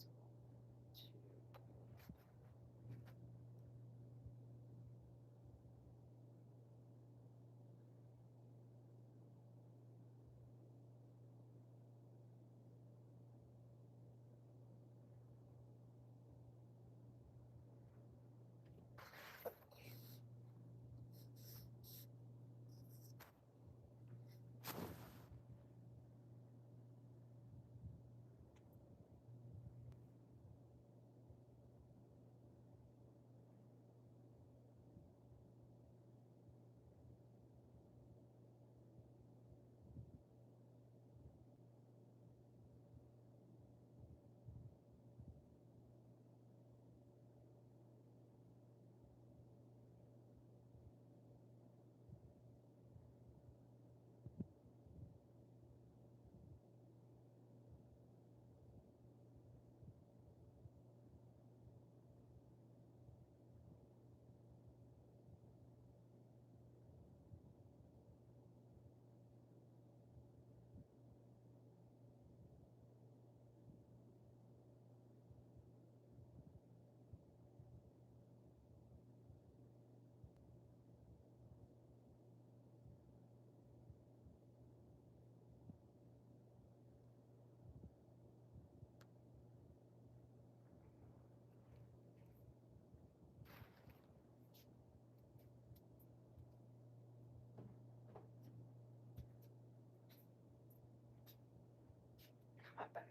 my back.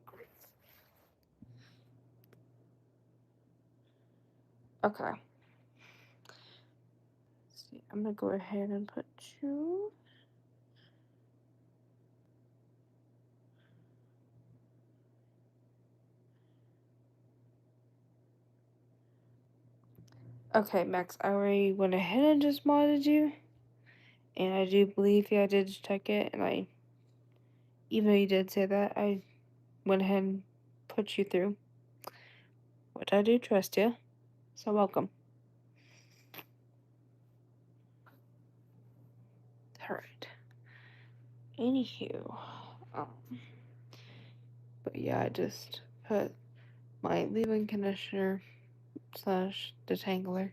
Great. Okay. See, I'm gonna go ahead and put you. Okay, Max, I already went ahead and just modded you, and I do believe I did check it, and even though you did say that, I went ahead and put you through, which I do trust you, so welcome. Alright. Anywho, um, but yeah, I just put my leave-in conditioner slash detangler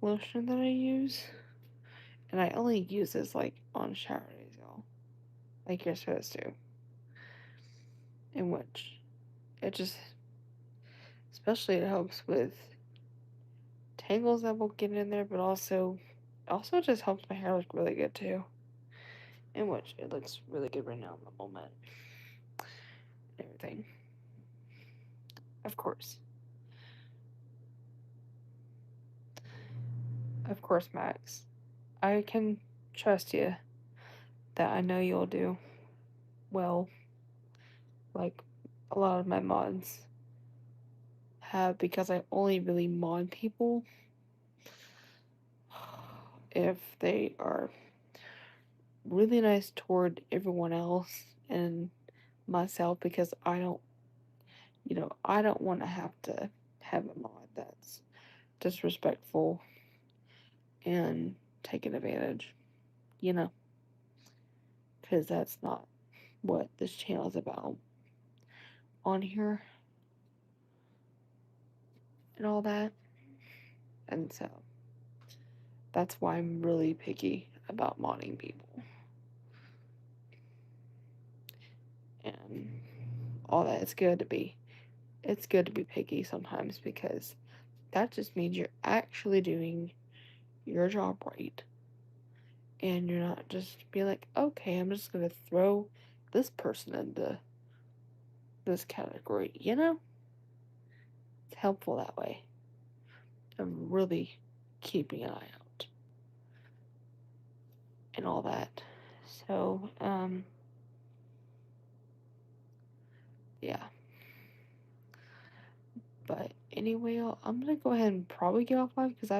lotion that I use, and I only use this like on shower days, y'all, like you're supposed to, in which it just, especially it helps with tangles that will get in there, but also just helps my hair look really good too, in which it looks really good right now in the moment, and everything, of course. Of course, Max. I can trust you that I know you'll do well, like a lot of my mods have, because I only really mod people if they are really nice toward everyone else and myself, because I don't want to have to have a mod that's disrespectful and taking advantage, you know, because that's not what this channel is about on here and all that. And so that's why I'm really picky about modding people and all that. It's good to be picky sometimes because that just means you're actually doing your job right. And you're not just be like, okay, I'm just gonna throw this person into this category, you know? It's helpful that way. I'm really keeping an eye out and all that. So, yeah. But anyway, I'm gonna go ahead and probably get off live because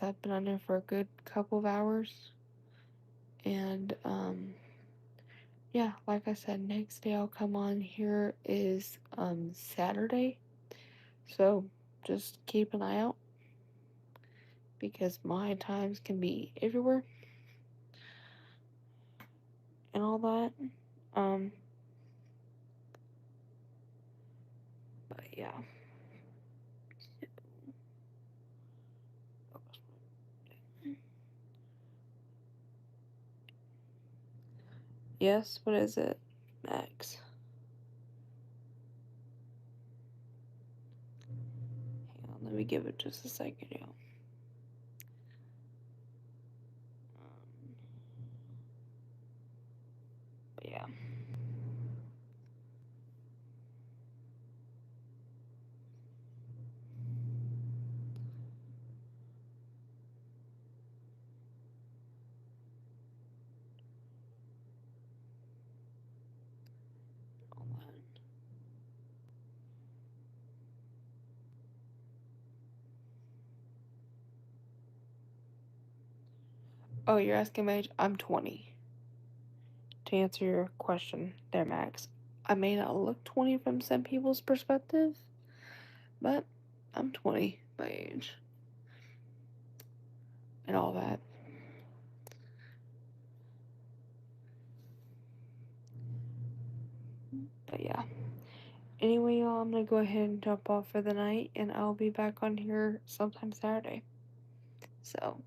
I've been on there for a good couple of hours. And yeah, like I said, next day I'll come on here is Saturday. So just keep an eye out because my times can be everywhere and all that. Um but yeah. Yes, what is it? Max. Hang on, let me give it just a second, y'all. But yeah. All that. Oh, you're asking my age? I'm 20. To answer your question there, Max. I may not look 20 from some people's perspective, but I'm 20 by age and all that. But yeah. Anyway, y'all, I'm gonna go ahead and jump off for the night, and I'll be back on here sometime Saturday. So,